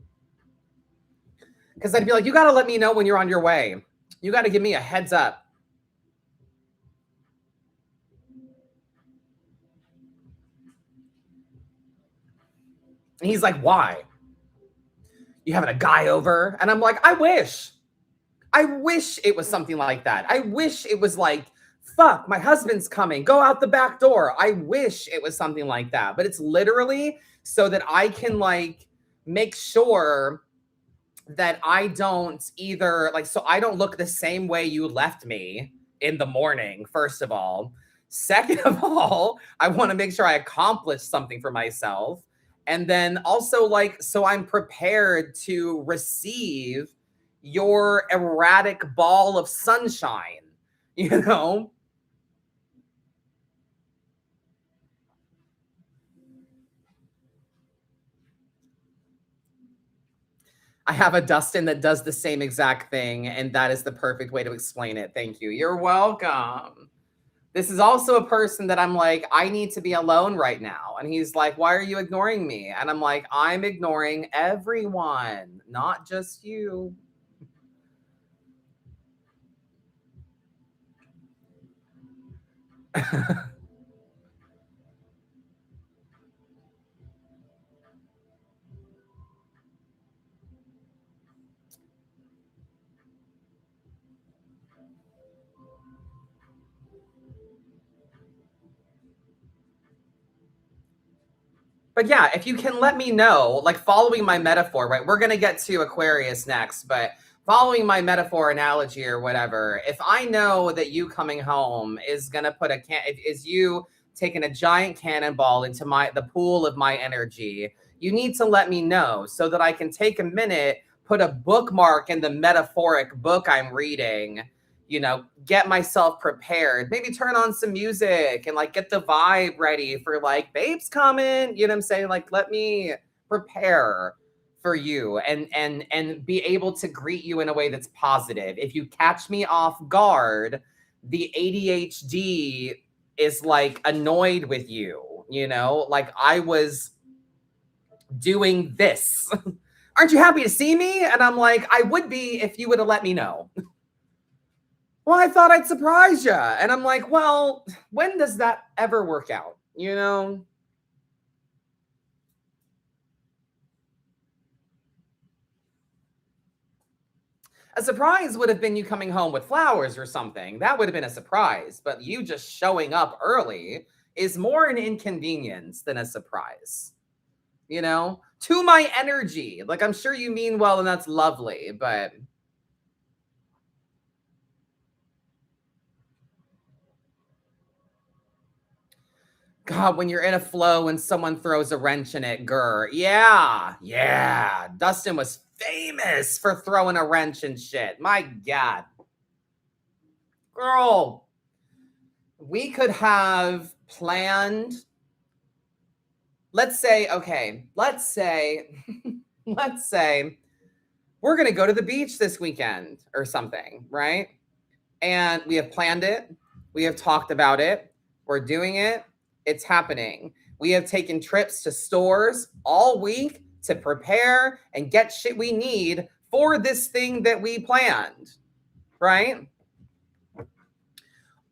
Because I'd be like, you got to let me know when you're on your way. You got to give me a heads up. And he's like, why? You having a guy over? And I'm like, I wish it was something like that. I wish it was like, fuck, my husband's coming. Go out the back door. I wish it was something like that. But it's literally so that I can like make sure that I don't either like, so I don't look the same way you left me in the morning, first of all. Second of all, I want to make sure I accomplish something for myself. And then also like, so I'm prepared to receive your erratic ball of sunshine, you know? I have a Dustin that does the same exact thing, and that is the perfect way to explain it. Thank you. You're welcome. This is also a person that I'm like, I need to be alone right now. And he's like, why are you ignoring me? And I'm like, I'm ignoring everyone, not just you. But yeah, if you can let me know, like following my metaphor, right? We're going to get to Aquarius next, but following my metaphor analogy or whatever, if I know that you coming home is going to put is you taking a giant cannonball into the pool of my energy, you need to let me know so that I can take a minute, put a bookmark in the metaphoric book I'm reading, get myself prepared, maybe turn on some music and like get the vibe ready for like babe's coming, you know what I'm saying? Like let me prepare for you and be able to greet you in a way that's positive. If you catch me off guard, the ADHD is like annoyed with you, like I was doing this. Aren't you happy to see me? And I'm like, I would be if you would have let me know. Well, I thought I'd surprise you. And I'm like, well, when does that ever work out? A surprise would have been you coming home with flowers or something. That would have been a surprise. But you just showing up early is more an inconvenience than a surprise, to my energy. Like, I'm sure you mean well and that's lovely, but God, when you're in a flow and someone throws a wrench in it, grr. Yeah. Dustin was famous for throwing a wrench and shit. My God. Girl, we could have planned. Let's say we're going to go to the beach this weekend or something, right? And we have planned it. We have talked about it. We're doing it. It's happening. We have taken trips to stores all week to prepare and get shit we need for this thing that we planned, right?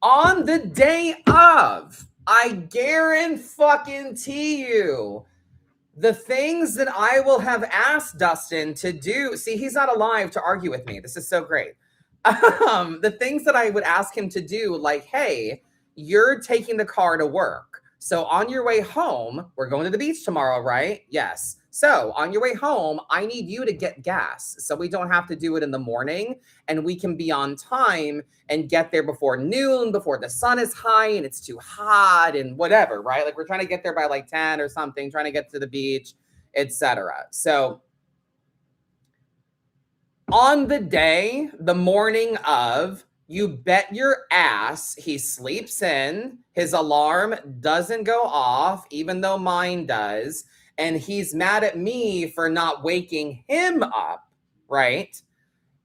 On the day of, I guarantee you, the things that I will have asked Dustin to do. See, he's not alive to argue with me. This is so great. The things that I would ask him to do, like, hey, you're taking the car to work. So on your way home, we're going to the beach tomorrow, right? Yes. So on your way home, I need you to get gas so we don't have to do it in the morning and we can be on time and get there before noon, before the sun is high and it's too hot and whatever, right? Like we're trying to get there by like 10 or something, trying to get to the beach, etc. So on the day, the morning of, you bet your ass he sleeps in, his alarm doesn't go off, even though mine does, and he's mad at me for not waking him up, right?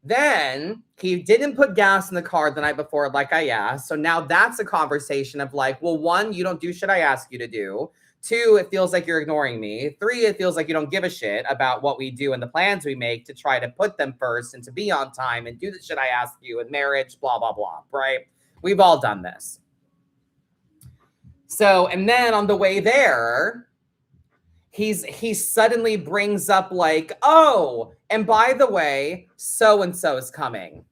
Then he didn't put gas in the car the night before, like I asked. So now that's a conversation of like, well, one, you don't do shit I ask you to do. Two, it feels like you're ignoring me. Three, it feels like you don't give a shit about what we do and the plans we make to try to put them first and to be on time and do the shit I ask you in marriage, blah, blah, blah, right? We've all done this. So, and then on the way there, he suddenly brings up like, oh, and by the way, so-and-so is coming.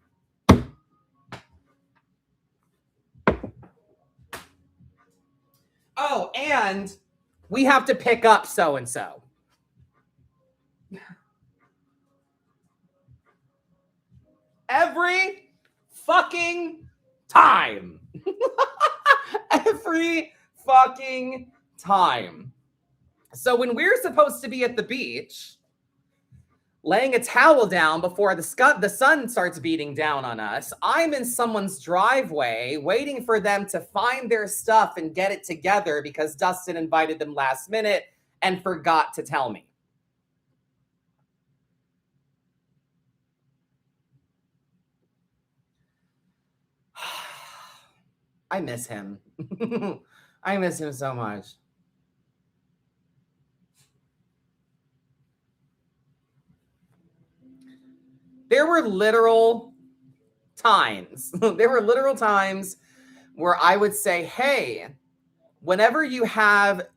Oh, and we have to pick up so-and-so. Every fucking time. Every fucking time. So when we're supposed to be at the beach, laying a towel down before the sun starts beating down on us, I'm in someone's driveway waiting for them to find their stuff and get it together because Dustin invited them last minute and forgot to tell me. I miss him. I miss him so much. There were literal times. There were literal times where I would say, hey, whenever you have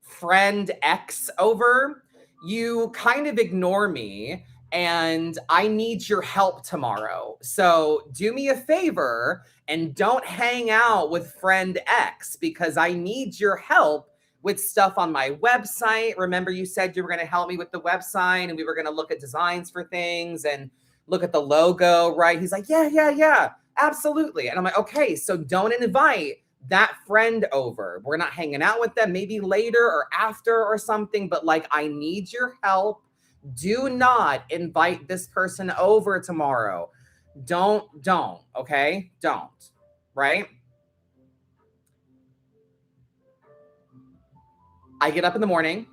friend X over, you kind of ignore me and I need your help tomorrow. So do me a favor and don't hang out with friend X because I need your help with stuff on my website. Remember, you said you were going to help me with the website and we were going to look at designs for things and look at the logo, right? He's like, yeah, absolutely. And I'm like, okay, so don't invite that friend over. We're not hanging out with them, maybe later or after or something, but like, I need your help. Do not invite this person over tomorrow. Don't, okay? Don't, right? I get up in the morning.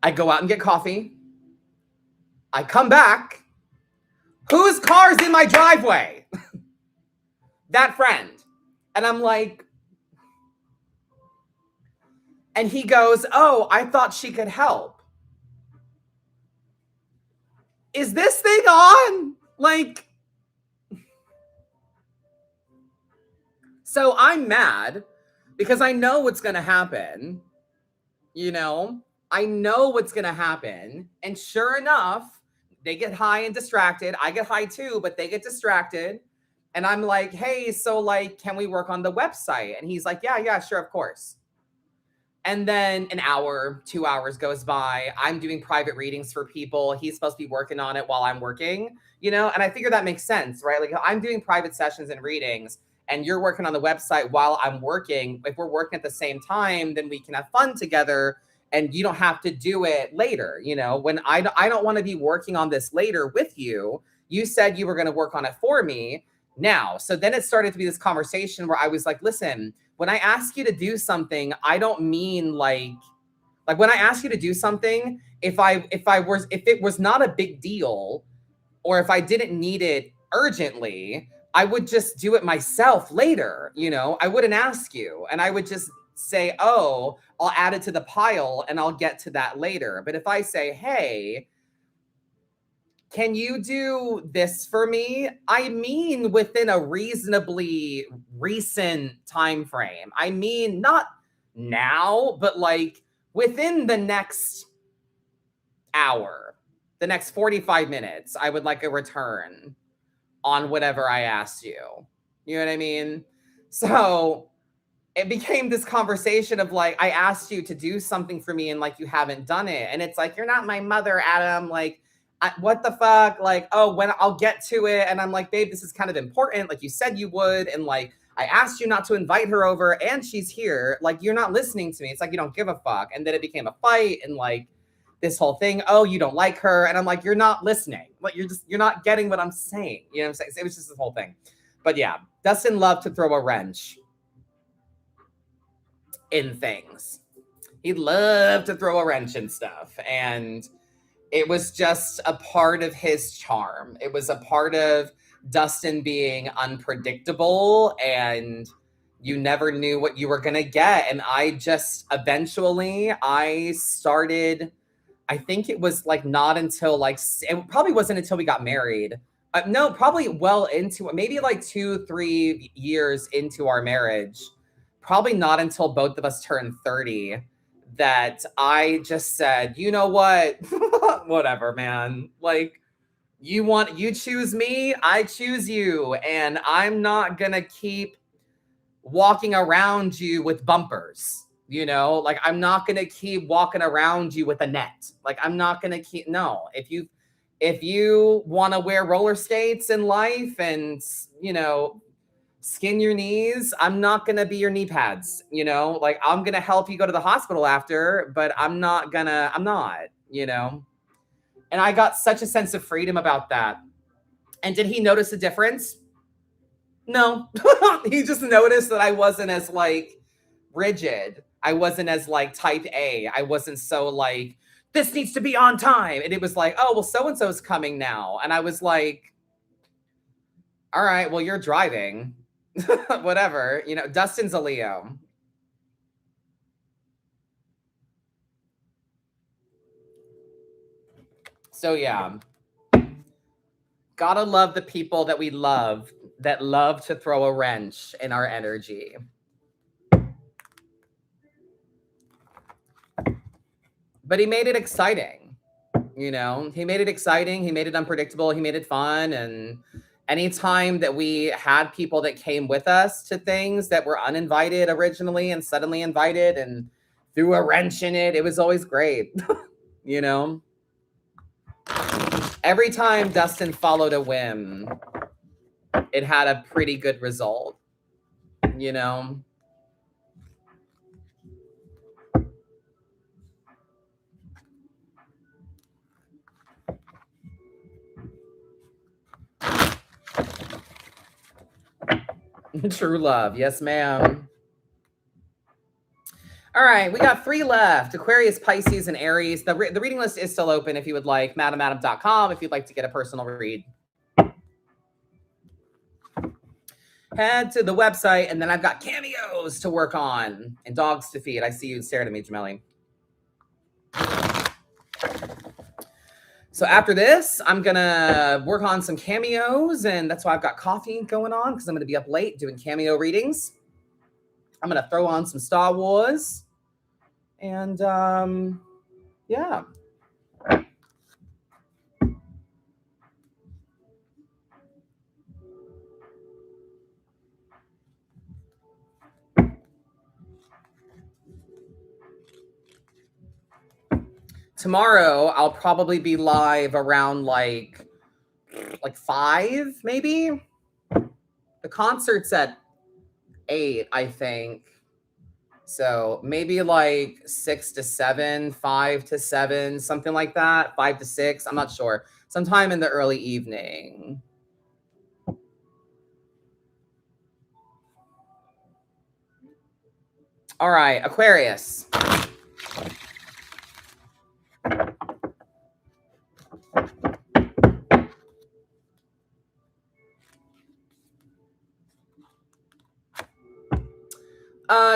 I go out and get coffee. I come back. Whose car's in my driveway? That friend. And I'm like, and he goes, oh, I thought she could help. Is this thing on? Like, so I'm mad because I know what's going to happen. You know, I know what's going to happen. And sure enough, they get high and distracted. I get high too, but they get distracted. And I'm like, hey, so like, can we work on the website? And he's like, yeah, sure, of course. And then an hour, 2 hours goes by. I'm doing private readings for people. He's supposed to be working on it while I'm working, you know? And I figure that makes sense, right? Like I'm doing private sessions and readings and you're working on the website while I'm working. If we're working at the same time, then we can have fun together and you don't have to do it later. You know, when I don't want to be working on this later with you, you said you were going to work on it for me now. So then it started to be this conversation where I was like, listen, when I ask you to do something, I don't mean like when I ask you to do something, if it was not a big deal or if I didn't need it urgently, I would just do it myself later. You know, I wouldn't ask you and I would just say, oh, I'll add it to the pile and I'll get to that later. But if I say, hey, can you do this for me? I mean, within a reasonably recent time frame. I mean, not now, but like within the next hour, the next 45 minutes, I would like a return on whatever I asked you. You know what I mean? So it became this conversation of like, I asked you to do something for me and like you haven't done it. And it's like, you're not my mother, Adam. Like, what the fuck? Like, oh, when I'll get to it. And I'm like, babe, this is kind of important. Like you said you would. And like, I asked you not to invite her over and she's here. Like, you're not listening to me. It's like, you don't give a fuck. And then it became a fight and like this whole thing. Oh, you don't like her. And I'm like, you're not listening. Like, you're not getting what I'm saying. You know what I'm saying? It was just this whole thing. But yeah, Dustin loved to throw a wrench in things. He loved to throw a wrench in stuff. And it was just a part of his charm. It was a part of Dustin being unpredictable and you never knew what you were going to get. And I just eventually, I started, I think it was like not until like, it probably wasn't until we got married. No, probably well into, maybe like 2-3 years into our marriage. Probably not until both of us turned 30 that I just said, you know what? Whatever, man. Like, you choose me, I choose you. And I'm not gonna keep walking around you with bumpers, you know? Like, I'm not gonna keep walking around you with a net. Like, I'm not gonna keep, no. If you wanna wear roller skates in life and, you know, skin your knees, I'm not going to be your knee pads, you know, like I'm going to help you go to the hospital after, but I'm not, you know, and I got such a sense of freedom about that. And did he notice a difference? No, he just noticed that I wasn't as like rigid. I wasn't as like type A. I wasn't so like, this needs to be on time. And it was like, oh, well, so-and-so's coming now. And I was like, all right, well, you're driving. Whatever, you know, Dustin's a Leo. So yeah, gotta love the people that we love that love to throw a wrench in our energy. But he made it exciting, you know, he made it exciting, he made it unpredictable, he made it fun. And anytime that we had people that came with us to things that were uninvited originally and suddenly invited and threw a wrench in it, it was always great. You know, every time Dustin followed a whim, it had a pretty good result, you know. True love. Yes, ma'am. All right, we got 3 left. Aquarius, Pisces, and Aries. The reading list is still open if you would like. madamadam.com if you'd like to get a personal read. Head to the website, and then I've got cameos to work on and dogs to feed. I see you staring at me, Jamelli. So after this, I'm going to work on some cameos, and that's why I've got coffee going on, because I'm going to be up late doing cameo readings. I'm going to throw on some Star Wars. And, yeah. Tomorrow, I'll probably be live around like 5, maybe. The concert's at 8, I think. So maybe like 6 to 7, 5 to 7, something like that. 5 to 6. I'm not sure. Sometime in the early evening. All right, Aquarius.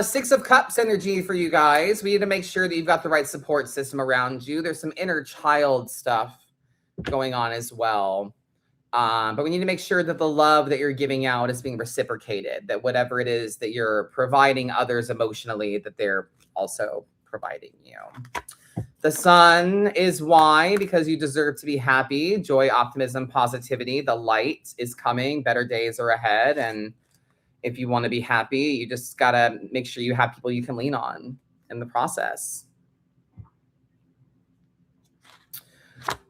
Six of Cups energy for you guys. We need to make sure that you've got the right support system around you. There's some inner child stuff going on as well. But we need to make sure that the love that you're giving out is being reciprocated, that whatever it is that you're providing others emotionally, that they're also providing you. The sun is why, because you deserve to be happy, joy, optimism, positivity. The light is coming, better days are ahead. And if you want to be happy, you just got to make sure you have people you can lean on in the process.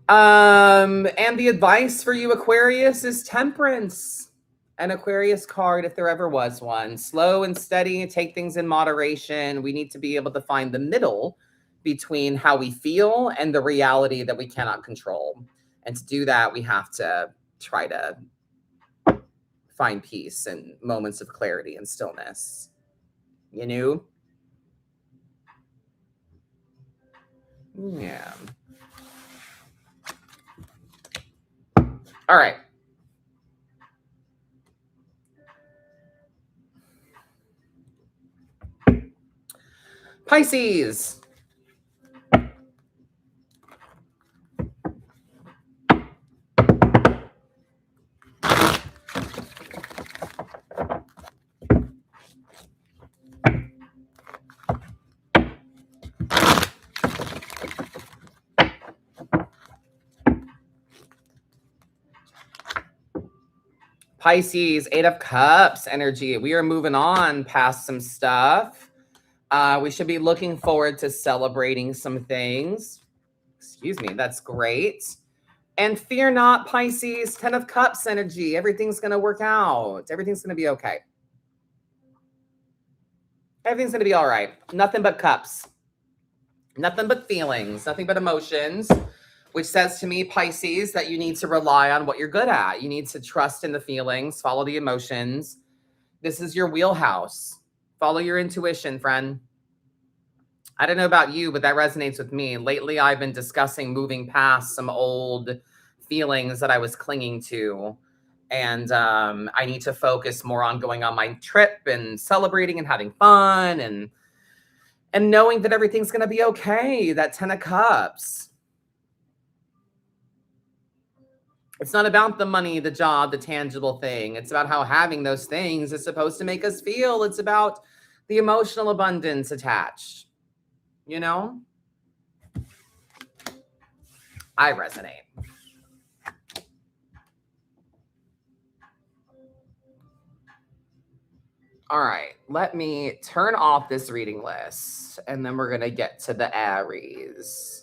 And the advice for you, Aquarius, is temperance. An Aquarius card, if there ever was one. Slow and steady, take things in moderation. We need to be able to find the middle between how we feel and the reality that we cannot control. And to do that, we have to try to find peace and moments of clarity and stillness. You know? Yeah. All right. Pisces. Pisces, 8 of Cups energy. We are moving on past some stuff. We should be looking forward to celebrating some things. Excuse me, that's great. And fear not, Pisces, 10 of Cups energy. Everything's going to work out. Everything's going to be okay. Everything's going to be all right. Nothing but cups. Nothing but feelings. Nothing but emotions. Which says to me, Pisces, that you need to rely on what you're good at. You need to trust in the feelings, follow the emotions. This is your wheelhouse. Follow your intuition, friend. I don't know about you, but that resonates with me. Lately, I've been discussing moving past some old feelings that I was clinging to. And I need to focus more on going on my trip and celebrating and having fun and knowing that everything's going to be okay. That 10 of Cups. It's not about the money, the job, the tangible thing. It's about how having those things is supposed to make us feel. It's about the emotional abundance attached. You know? I resonate. All right, let me turn off this reading list, and then we're going to get to the Aries.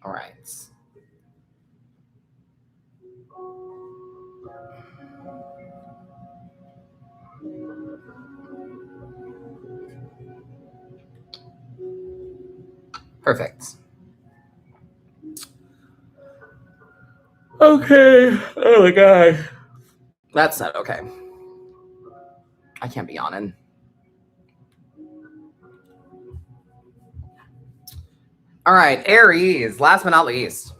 All right. Perfect. Okay. Oh my God. That's not okay. I can't be yawning. All right, Aries, last but not least.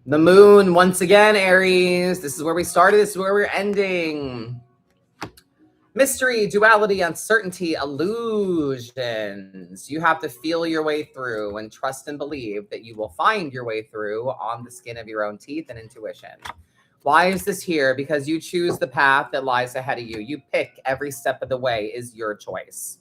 The moon, once again, Aries. This is where we started. This is where we're ending. Mystery, duality, uncertainty, illusions. You have to feel your way through and trust and believe that you will find your way through on the skin of your own teeth and intuition. Why is this here? Because you choose the path that lies ahead of you. You pick every step of the way is your choice.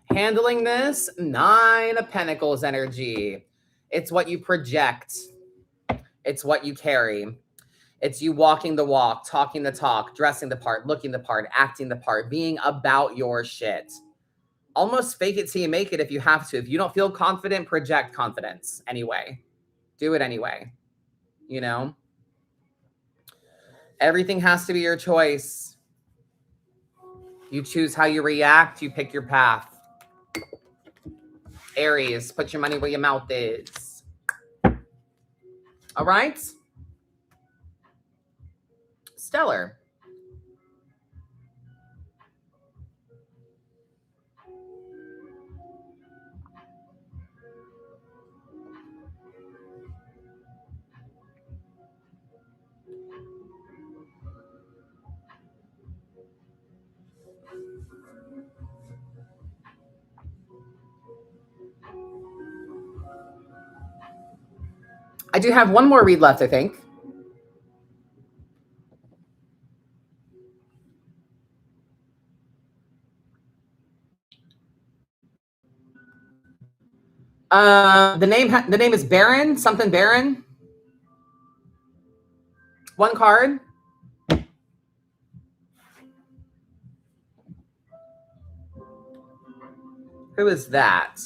Handling this, 9 of Pentacles energy. It's what you project. It's what you carry. It's you walking the walk, talking the talk, dressing the part, looking the part, acting the part, being about your shit. Almost fake it till you make it if you have to. If you don't feel confident, project confidence anyway. Do it anyway. You know? Everything has to be your choice. You choose how you react. You pick your path. Aries, put your money where your mouth is. All right? Stellar. I do have one more read left, I think. The name is Baron, something Baron. One card. Who is that?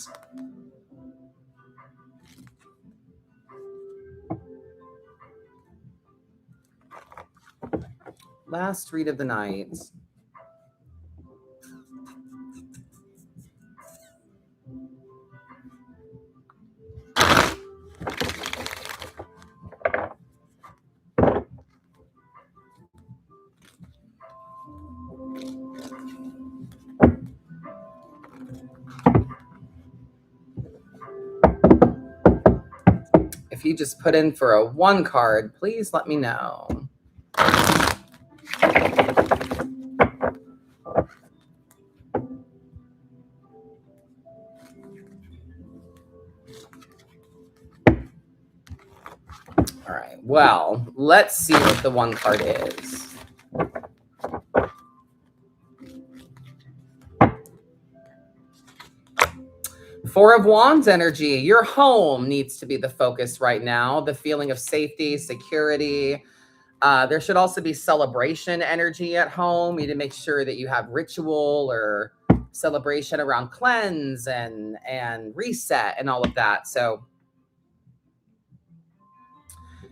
Last read of the night. If you just put in for a 1 card, please let me know. All right, well, let's see what the 1 card is. Four of Wands energy. Your home needs to be the focus right now. The feeling of safety, security. There should also be celebration energy at home. You need to make sure that you have ritual or celebration around cleanse and reset and all of that. So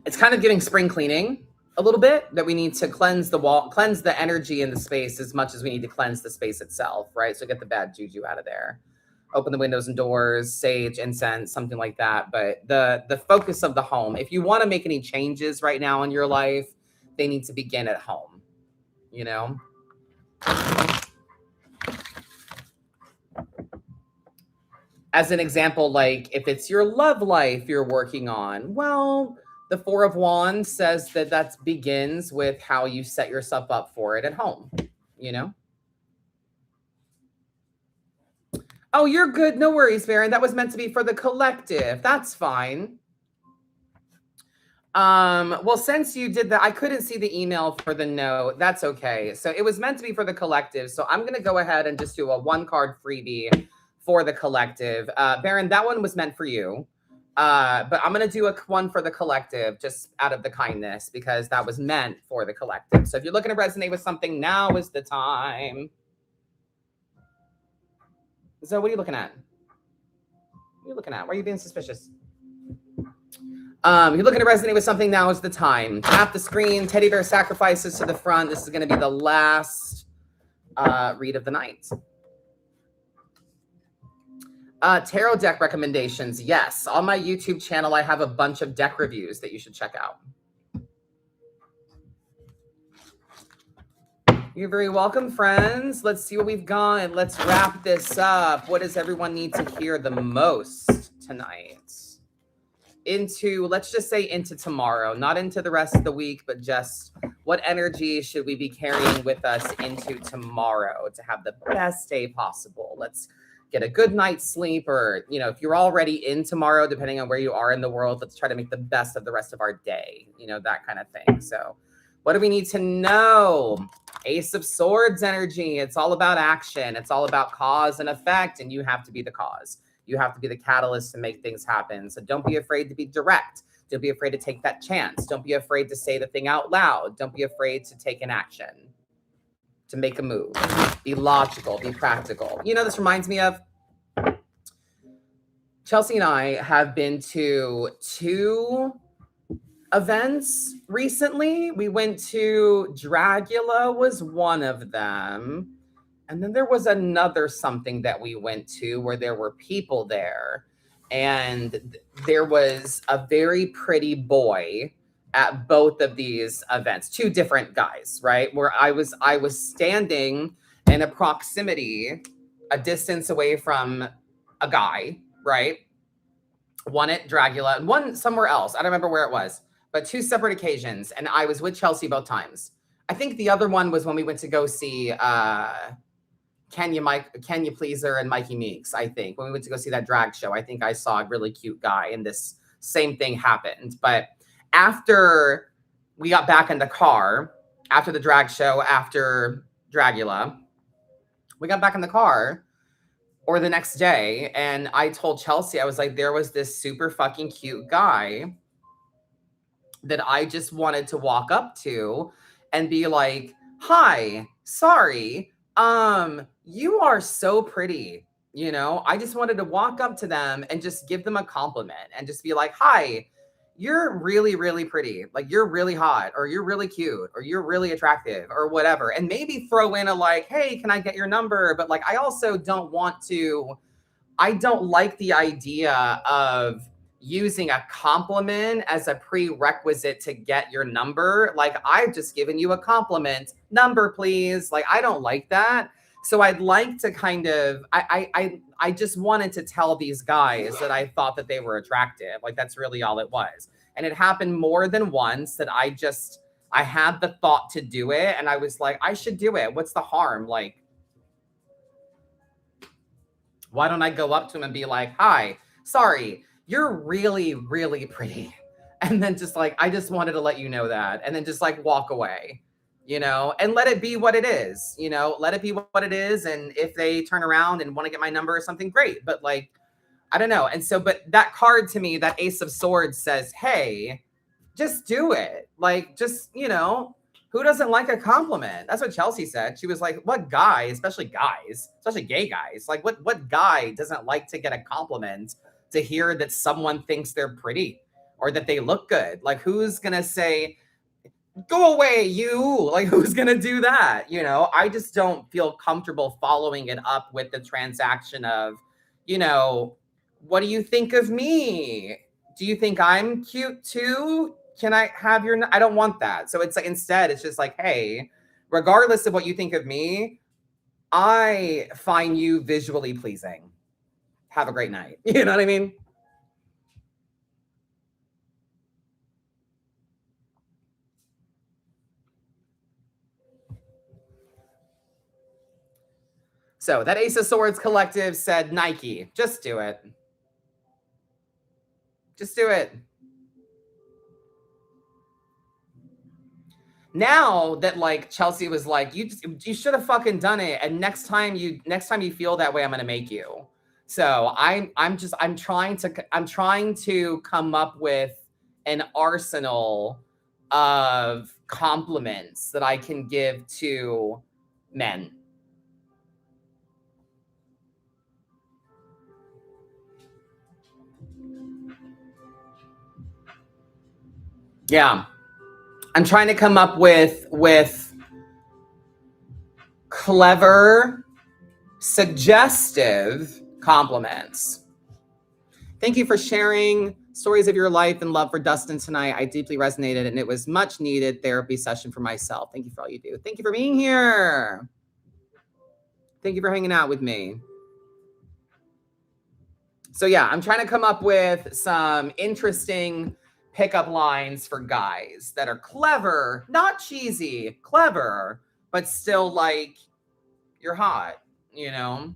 it's kind of giving spring cleaning a little bit, that we need to cleanse the wall, cleanse the energy in the space as much as we need to cleanse the space itself, right? So get the bad juju out of there. Open the windows and doors, sage, incense, something like that. But the focus of the home, if you want to make any changes right now in your life, they need to begin at home, you know? As an example, like if it's your love life you're working on, well, the Four of Wands says that begins with how you set yourself up for it at home, you know? Oh, you're good. No worries, Baron. That was meant to be for the collective. That's fine. Well, since you did that, I couldn't see the email for the note. That's okay. So it was meant to be for the collective. So I'm going to go ahead and just do a 1 card freebie for the collective. Baron, that one was meant for you. But I'm going to do a 1 for the collective just out of the kindness, because that was meant for the collective. So if you're looking to resonate with something, now is the time. So what are you looking at? What are you looking at? Why are you being suspicious? You're looking to resonate with something, now is the time. Tap the screen, teddy bear sacrifices to the front. This is going to be the last read of the night. Tarot deck recommendations. Yes, on my YouTube channel, I have a bunch of deck reviews that you should check out. You're very welcome, friends. Let's see what we've got and let's wrap this up. What does everyone need to hear the most tonight? Let's just say into tomorrow, not into the rest of the week, but just what energy should we be carrying with us into tomorrow to have the best day possible? Let's get a good night's sleep, or, you know, if you're already in tomorrow, depending on where you are in the world, let's try to make the best of the rest of our day, you know, that kind of thing. So what do we need to know? Ace of Swords energy. It's all about action. It's all about cause and effect, and you have to be the cause. You have to be the catalyst to make things happen. So don't be afraid to be direct. Don't be afraid to take that chance. Don't be afraid to say the thing out loud. Don't be afraid to take an action, to make a move. Be logical, be practical. You know, this reminds me of Chelsea and I have been to 2 events recently. We went to Dragula was one of them. And then there was another something that we went to where there were people there. And there was a very pretty boy at both of these events, 2 different guys, right? Where I was standing in a proximity, a distance away from a guy, right? One at Dragula and one somewhere else. I don't remember where it was, but 2 separate occasions. And I was with Chelsea both times. I think the other one was when we went to go see Kenya Pleaser and Mikey Meeks. I think when we went to go see that drag show, I think I saw a really cute guy, and this same thing happened. But after we got back in the car, after the drag show, after Dragula, we got back in the car, or the next day, and I told Chelsea, I was like, there was this super fucking cute guy that I just wanted to walk up to and be like, hi, sorry, you are so pretty. You know, I just wanted to walk up to them and just give them a compliment and just be like, hi, you're really, really pretty. Like, you're really hot, or you're really cute, or you're really attractive, or whatever. And maybe throw in a like, hey, can I get your number? But like, I also don't like the idea of using a compliment as a prerequisite to get your number. Like, I've just given you a compliment, number please. Like, I don't like that. So I'd like to kind of, I just wanted to tell these guys that I thought that they were attractive. Like, that's really all it was. And it happened more than once that I had the thought to do it. And I was like, I should do it. What's the harm? Like, why don't I go up to him and be like, hi, sorry, you're really, really pretty. And then just like, I just wanted to let you know that. And then just like walk away, you know, and let it be what it is, you know, let it be what it is. And if they turn around and want to get my number or something, great. But like, I don't know. And so, but that card to me, that Ace of Swords says, hey, just do it. Like, just, you know, who doesn't like a compliment? That's what Chelsea said. She was like, what guy, especially guys, especially gay guys, like what guy doesn't like to get a compliment, to hear that someone thinks they're pretty or that they look good? Like, who's going to say, go away, you? Like, who's going to do that? You know, I just don't feel comfortable following it up with the transaction of, you know, what do you think of me? Do you think I'm cute too? Can I have your, I don't want that. So it's like, instead, it's just like, hey, regardless of what you think of me, I find you visually pleasing. Have a great night. You know what I mean? So that Ace of Swords collective said, Nike, just do it. Just do it. Now that like Chelsea was like, you should have fucking done it. And next time you feel that way, I'm going to make you. So I'm trying to come up with an arsenal of compliments that I can give to men. Yeah. I'm trying to come up with clever, suggestive compliments. Thank you for sharing stories of your life and love for Dustin tonight. I deeply resonated, and it was much needed therapy session for myself. Thank you for all you do. Thank you for being here. Thank you for hanging out with me. So yeah, I'm trying to come up with some interesting pickup lines for guys that are clever, not cheesy, clever, but still like, you're hot, you know?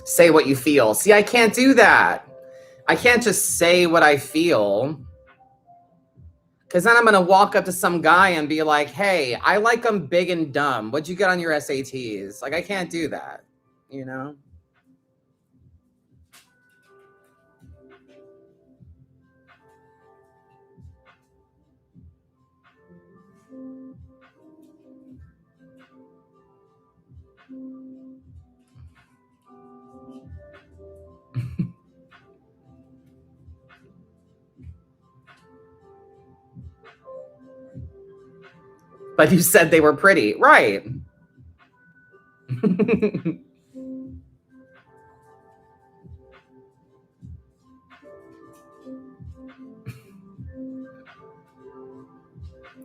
Say what you feel. See, I can't do that. I can't just say what I feel. Because then I'm going to walk up to some guy and be like, hey, I like them big and dumb. What'd you get on your SATs? Like, I can't do that, you know? But you said they were pretty. Right.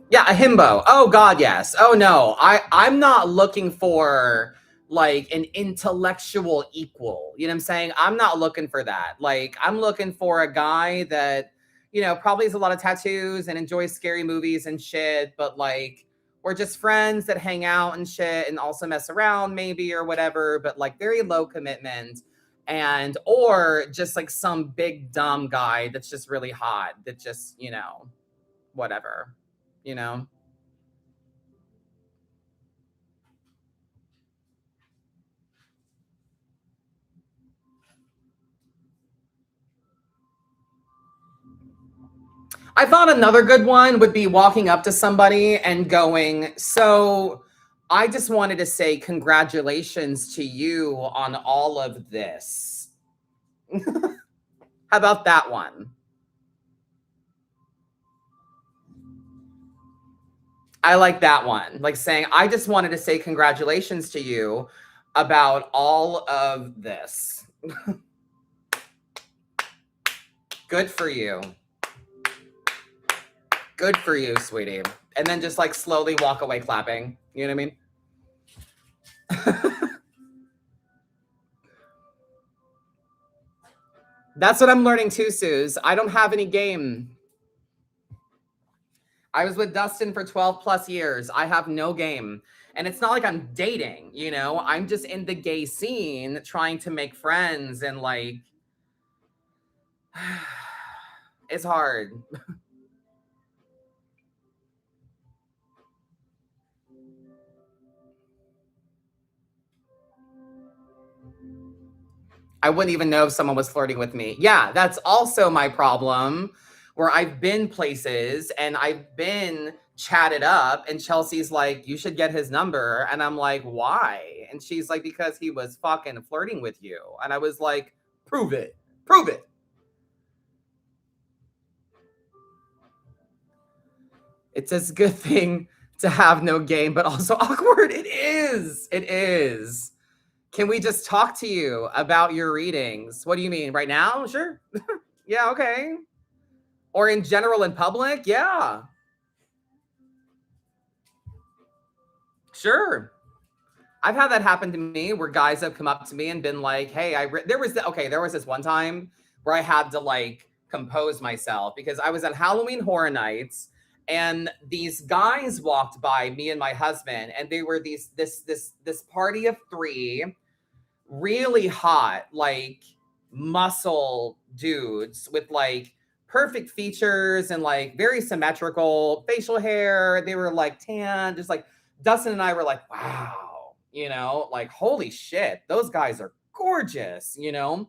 Yeah, a himbo. Oh God, yes. Oh no. I'm not looking for like an intellectual equal. You know what I'm saying? I'm not looking for that. Like I'm looking for a guy that, you know, probably has a lot of tattoos and enjoys scary movies and shit, but like we're just friends that hang out and shit and also mess around maybe or whatever, but like very low commitment. And or just like some big dumb guy that's just really hot that just, you know, whatever, you know? I thought another good one would be walking up to somebody and going, so I just wanted to say congratulations to you on all of this. How about that one? I like that one. Like saying, I just wanted to say congratulations to you about all of this. Good for you. Good for you, sweetie. And then just like slowly walk away clapping. You know what I mean? That's what I'm learning too, Suze. I don't have any game. I was with Dustin for 12 plus years. I have no game. And it's not like I'm dating, you know? I'm just in the gay scene trying to make friends and like it's hard. I wouldn't even know if someone was flirting with me. Yeah, that's also my problem where I've been places and I've been chatted up and Chelsea's like, you should get his number. And I'm like, why? And she's like, because he was fucking flirting with you. And I was like, prove it. Prove it. It's a good thing to have no game, but also awkward. It is. It is. Can we just talk to you about your readings? What do you mean? Right now? Sure. Yeah, okay. Or in general in public? Yeah. Sure. I've had that happen to me where guys have come up to me and been like, "Hey, there was this one time where I had to like compose myself because I was at Halloween Horror Nights and these guys walked by me and my husband and they were this party of three really hot, like muscle dudes with like perfect features and like very symmetrical facial hair. They were like tan, just like Dustin and I were like, wow, you know, like holy shit, those guys are gorgeous, you know?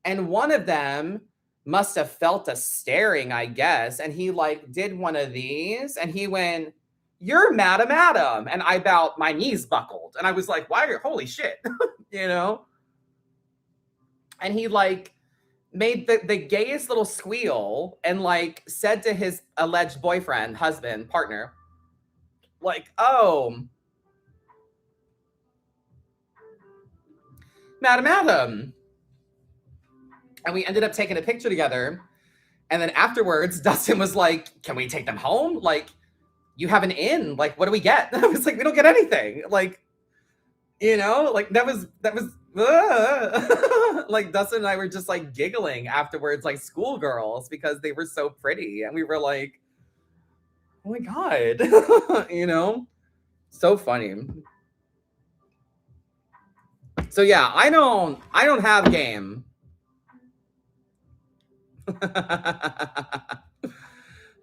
And one of them must have felt us staring, I guess. And he like did one of these and he went, you're madamadam. And I about my knees buckled. And I was like, why are holy shit? You know? And he like made the gayest little squeal and like said to his alleged boyfriend, husband, partner, like, oh, Madam. And we ended up taking a picture together. And then afterwards, Dustin was like, can we take them home? Like, you have an inn. Like, what do we get? I was like, we don't get anything. Like, you know, like that was like Dustin and I were just like giggling afterwards, like schoolgirls, because they were so pretty. And we were like, oh my God, you know, so funny. So yeah, I don't have game.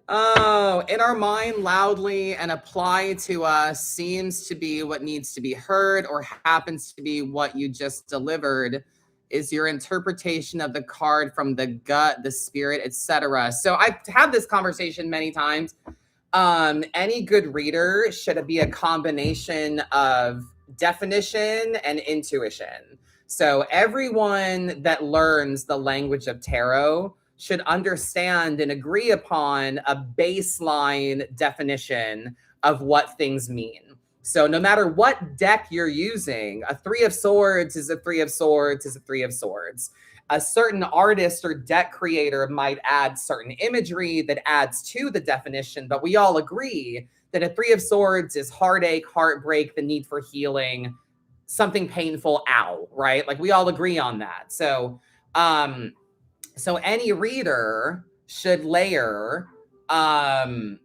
Oh, in our mind loudly and apply to us seems to be what needs to be heard or happens to be what you just delivered is your interpretation of the card from the gut, the spirit, etc. So I've had this conversation many times. Any good reader should be a combination of definition and intuition. So everyone that learns the language of tarot should understand and agree upon a baseline definition of what things mean. So no matter what deck you're using, a three of swords is a three of swords is a three of swords. A certain artist or deck creator might add certain imagery that adds to the definition, but we all agree that a three of swords is heartache, heartbreak, the need for healing, something painful, ow, right? Like we all agree on that. So any reader should layer that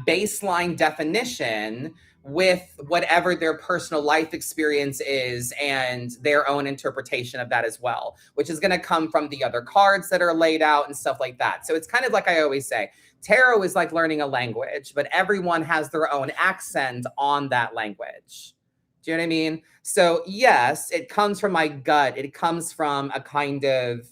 baseline definition with whatever their personal life experience is and their own interpretation of that as well, which is going to come from the other cards that are laid out and stuff like that. So it's kind of like I always say, tarot is like learning a language, but everyone has their own accent on that language. Do you know what I mean? So yes, it comes from my gut. It comes from a kind of,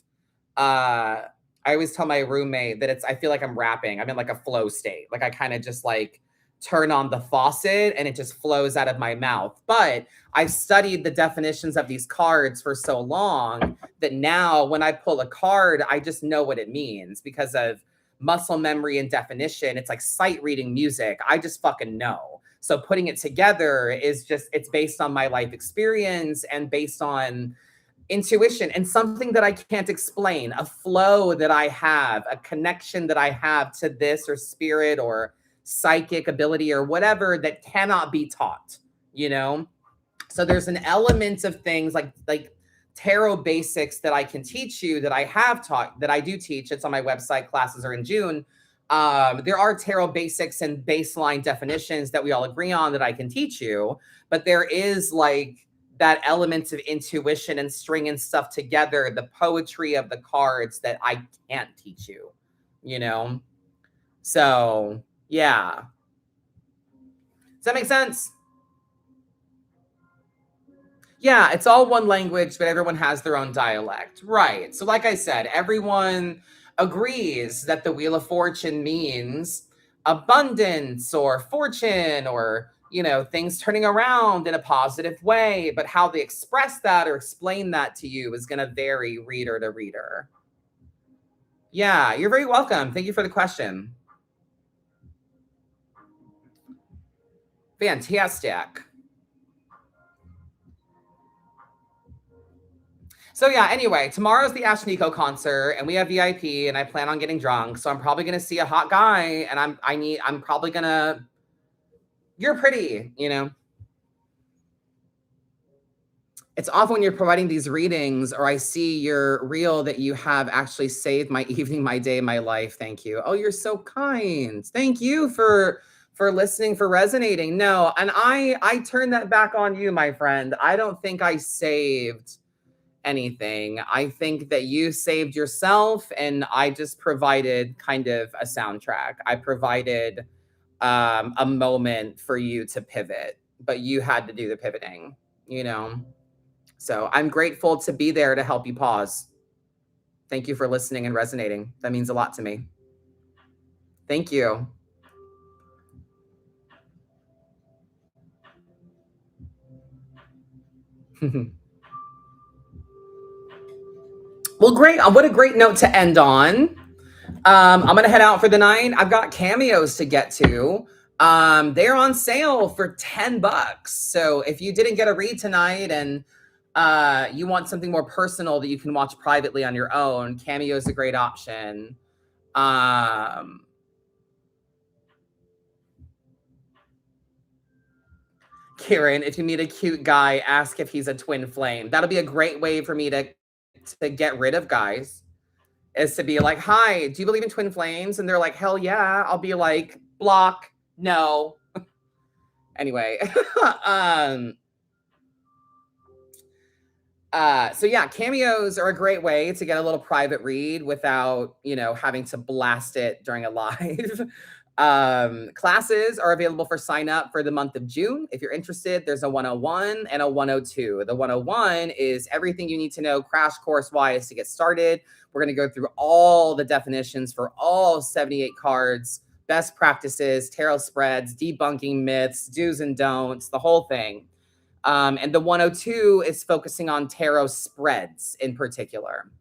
I always tell my roommate that I feel like I'm rapping. I'm in like a flow state. Like I kind of just like turn on the faucet and it just flows out of my mouth. But I've studied the definitions of these cards for so long that now when I pull a card, I just know what it means because of muscle memory and definition. It's like sight reading music. I just fucking know. So putting it together is just, it's based on my life experience and based on intuition and something that I can't explain, a flow that I have, a connection that I have to this or spirit or psychic ability or whatever that cannot be taught, you know? So there's an element of things like tarot basics that I can teach you that I have taught, that I do teach. It's on my website, classes are in June. There are tarot basics and baseline definitions that we all agree on that I can teach you, but there is like that element of intuition and stringing stuff together, the poetry of the cards that I can't teach you, you know? So yeah. Does that make sense? Yeah, it's all one language, but everyone has their own dialect. Right. So like I said, everyone agrees that the Wheel of Fortune means abundance or fortune or, you know, things turning around in a positive way, but how they express that or explain that to you is going to vary reader to reader. Yeah, you're very welcome. Thank you for the question. Fantastic. So yeah, anyway, tomorrow's the Ash Nico concert and we have VIP and I plan on getting drunk. So I'm probably gonna see a hot guy and I'm probably gonna, you're pretty, you know. It's often when you're providing these readings or I see your reel that you have actually saved my evening, my day, my life. Thank you. Oh, you're so kind. Thank you for listening, for resonating. No, and I turn that back on you, my friend. I don't think I saved anything. I think that you saved yourself and I just provided kind of a soundtrack. I provided a moment for you to pivot, but you had to do the pivoting, you know? So I'm grateful to be there to help you pause. Thank you for listening and resonating. That means a lot to me. Thank you. Well, great. What a great note to end on. I'm going to head out for the night. I've got cameos to get to. They're on sale for $10. So if you didn't get a read tonight and you want something more personal that you can watch privately on your own, Cameo is a great option. Kieran, if you meet a cute guy, ask if he's a twin flame. That'll be a great way for me to get rid of guys, is to be like, hi, do you believe in twin flames? And they're like, hell yeah. I'll be like, block, no. Anyway, So yeah, cameos are a great way to get a little private read without, having to blast it during a live. Classes are available for sign up for the month of June. If you're interested, there's a 101 and a 102. The 101 is everything you need to know crash course wise to get started. We're going to go through all the definitions for all 78 cards, best practices, tarot spreads, debunking myths, do's and don'ts, the whole thing. And the 102 is focusing on tarot spreads in particular,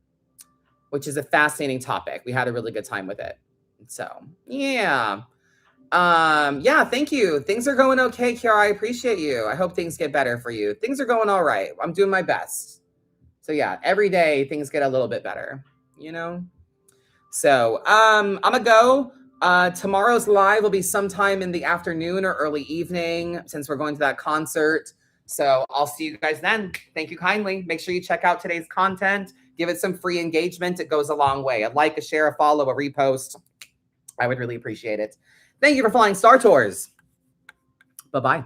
which is a fascinating topic. We had a really good time with it. So, yeah. Yeah, thank you. Things are going okay, Kiara. I appreciate you. I hope things get better for you. Things are going all right. I'm doing my best. So, yeah, every day things get a little bit better, So, I'm going to go. Tomorrow's live will be sometime in the afternoon or early evening since we're going to that concert. So I'll see you guys then. Thank you kindly. Make sure you check out today's content. Give it some free engagement. It goes a long way. A like, a share, a follow, a repost. I would really appreciate it. Thank you for flying Star Tours. Bye-bye.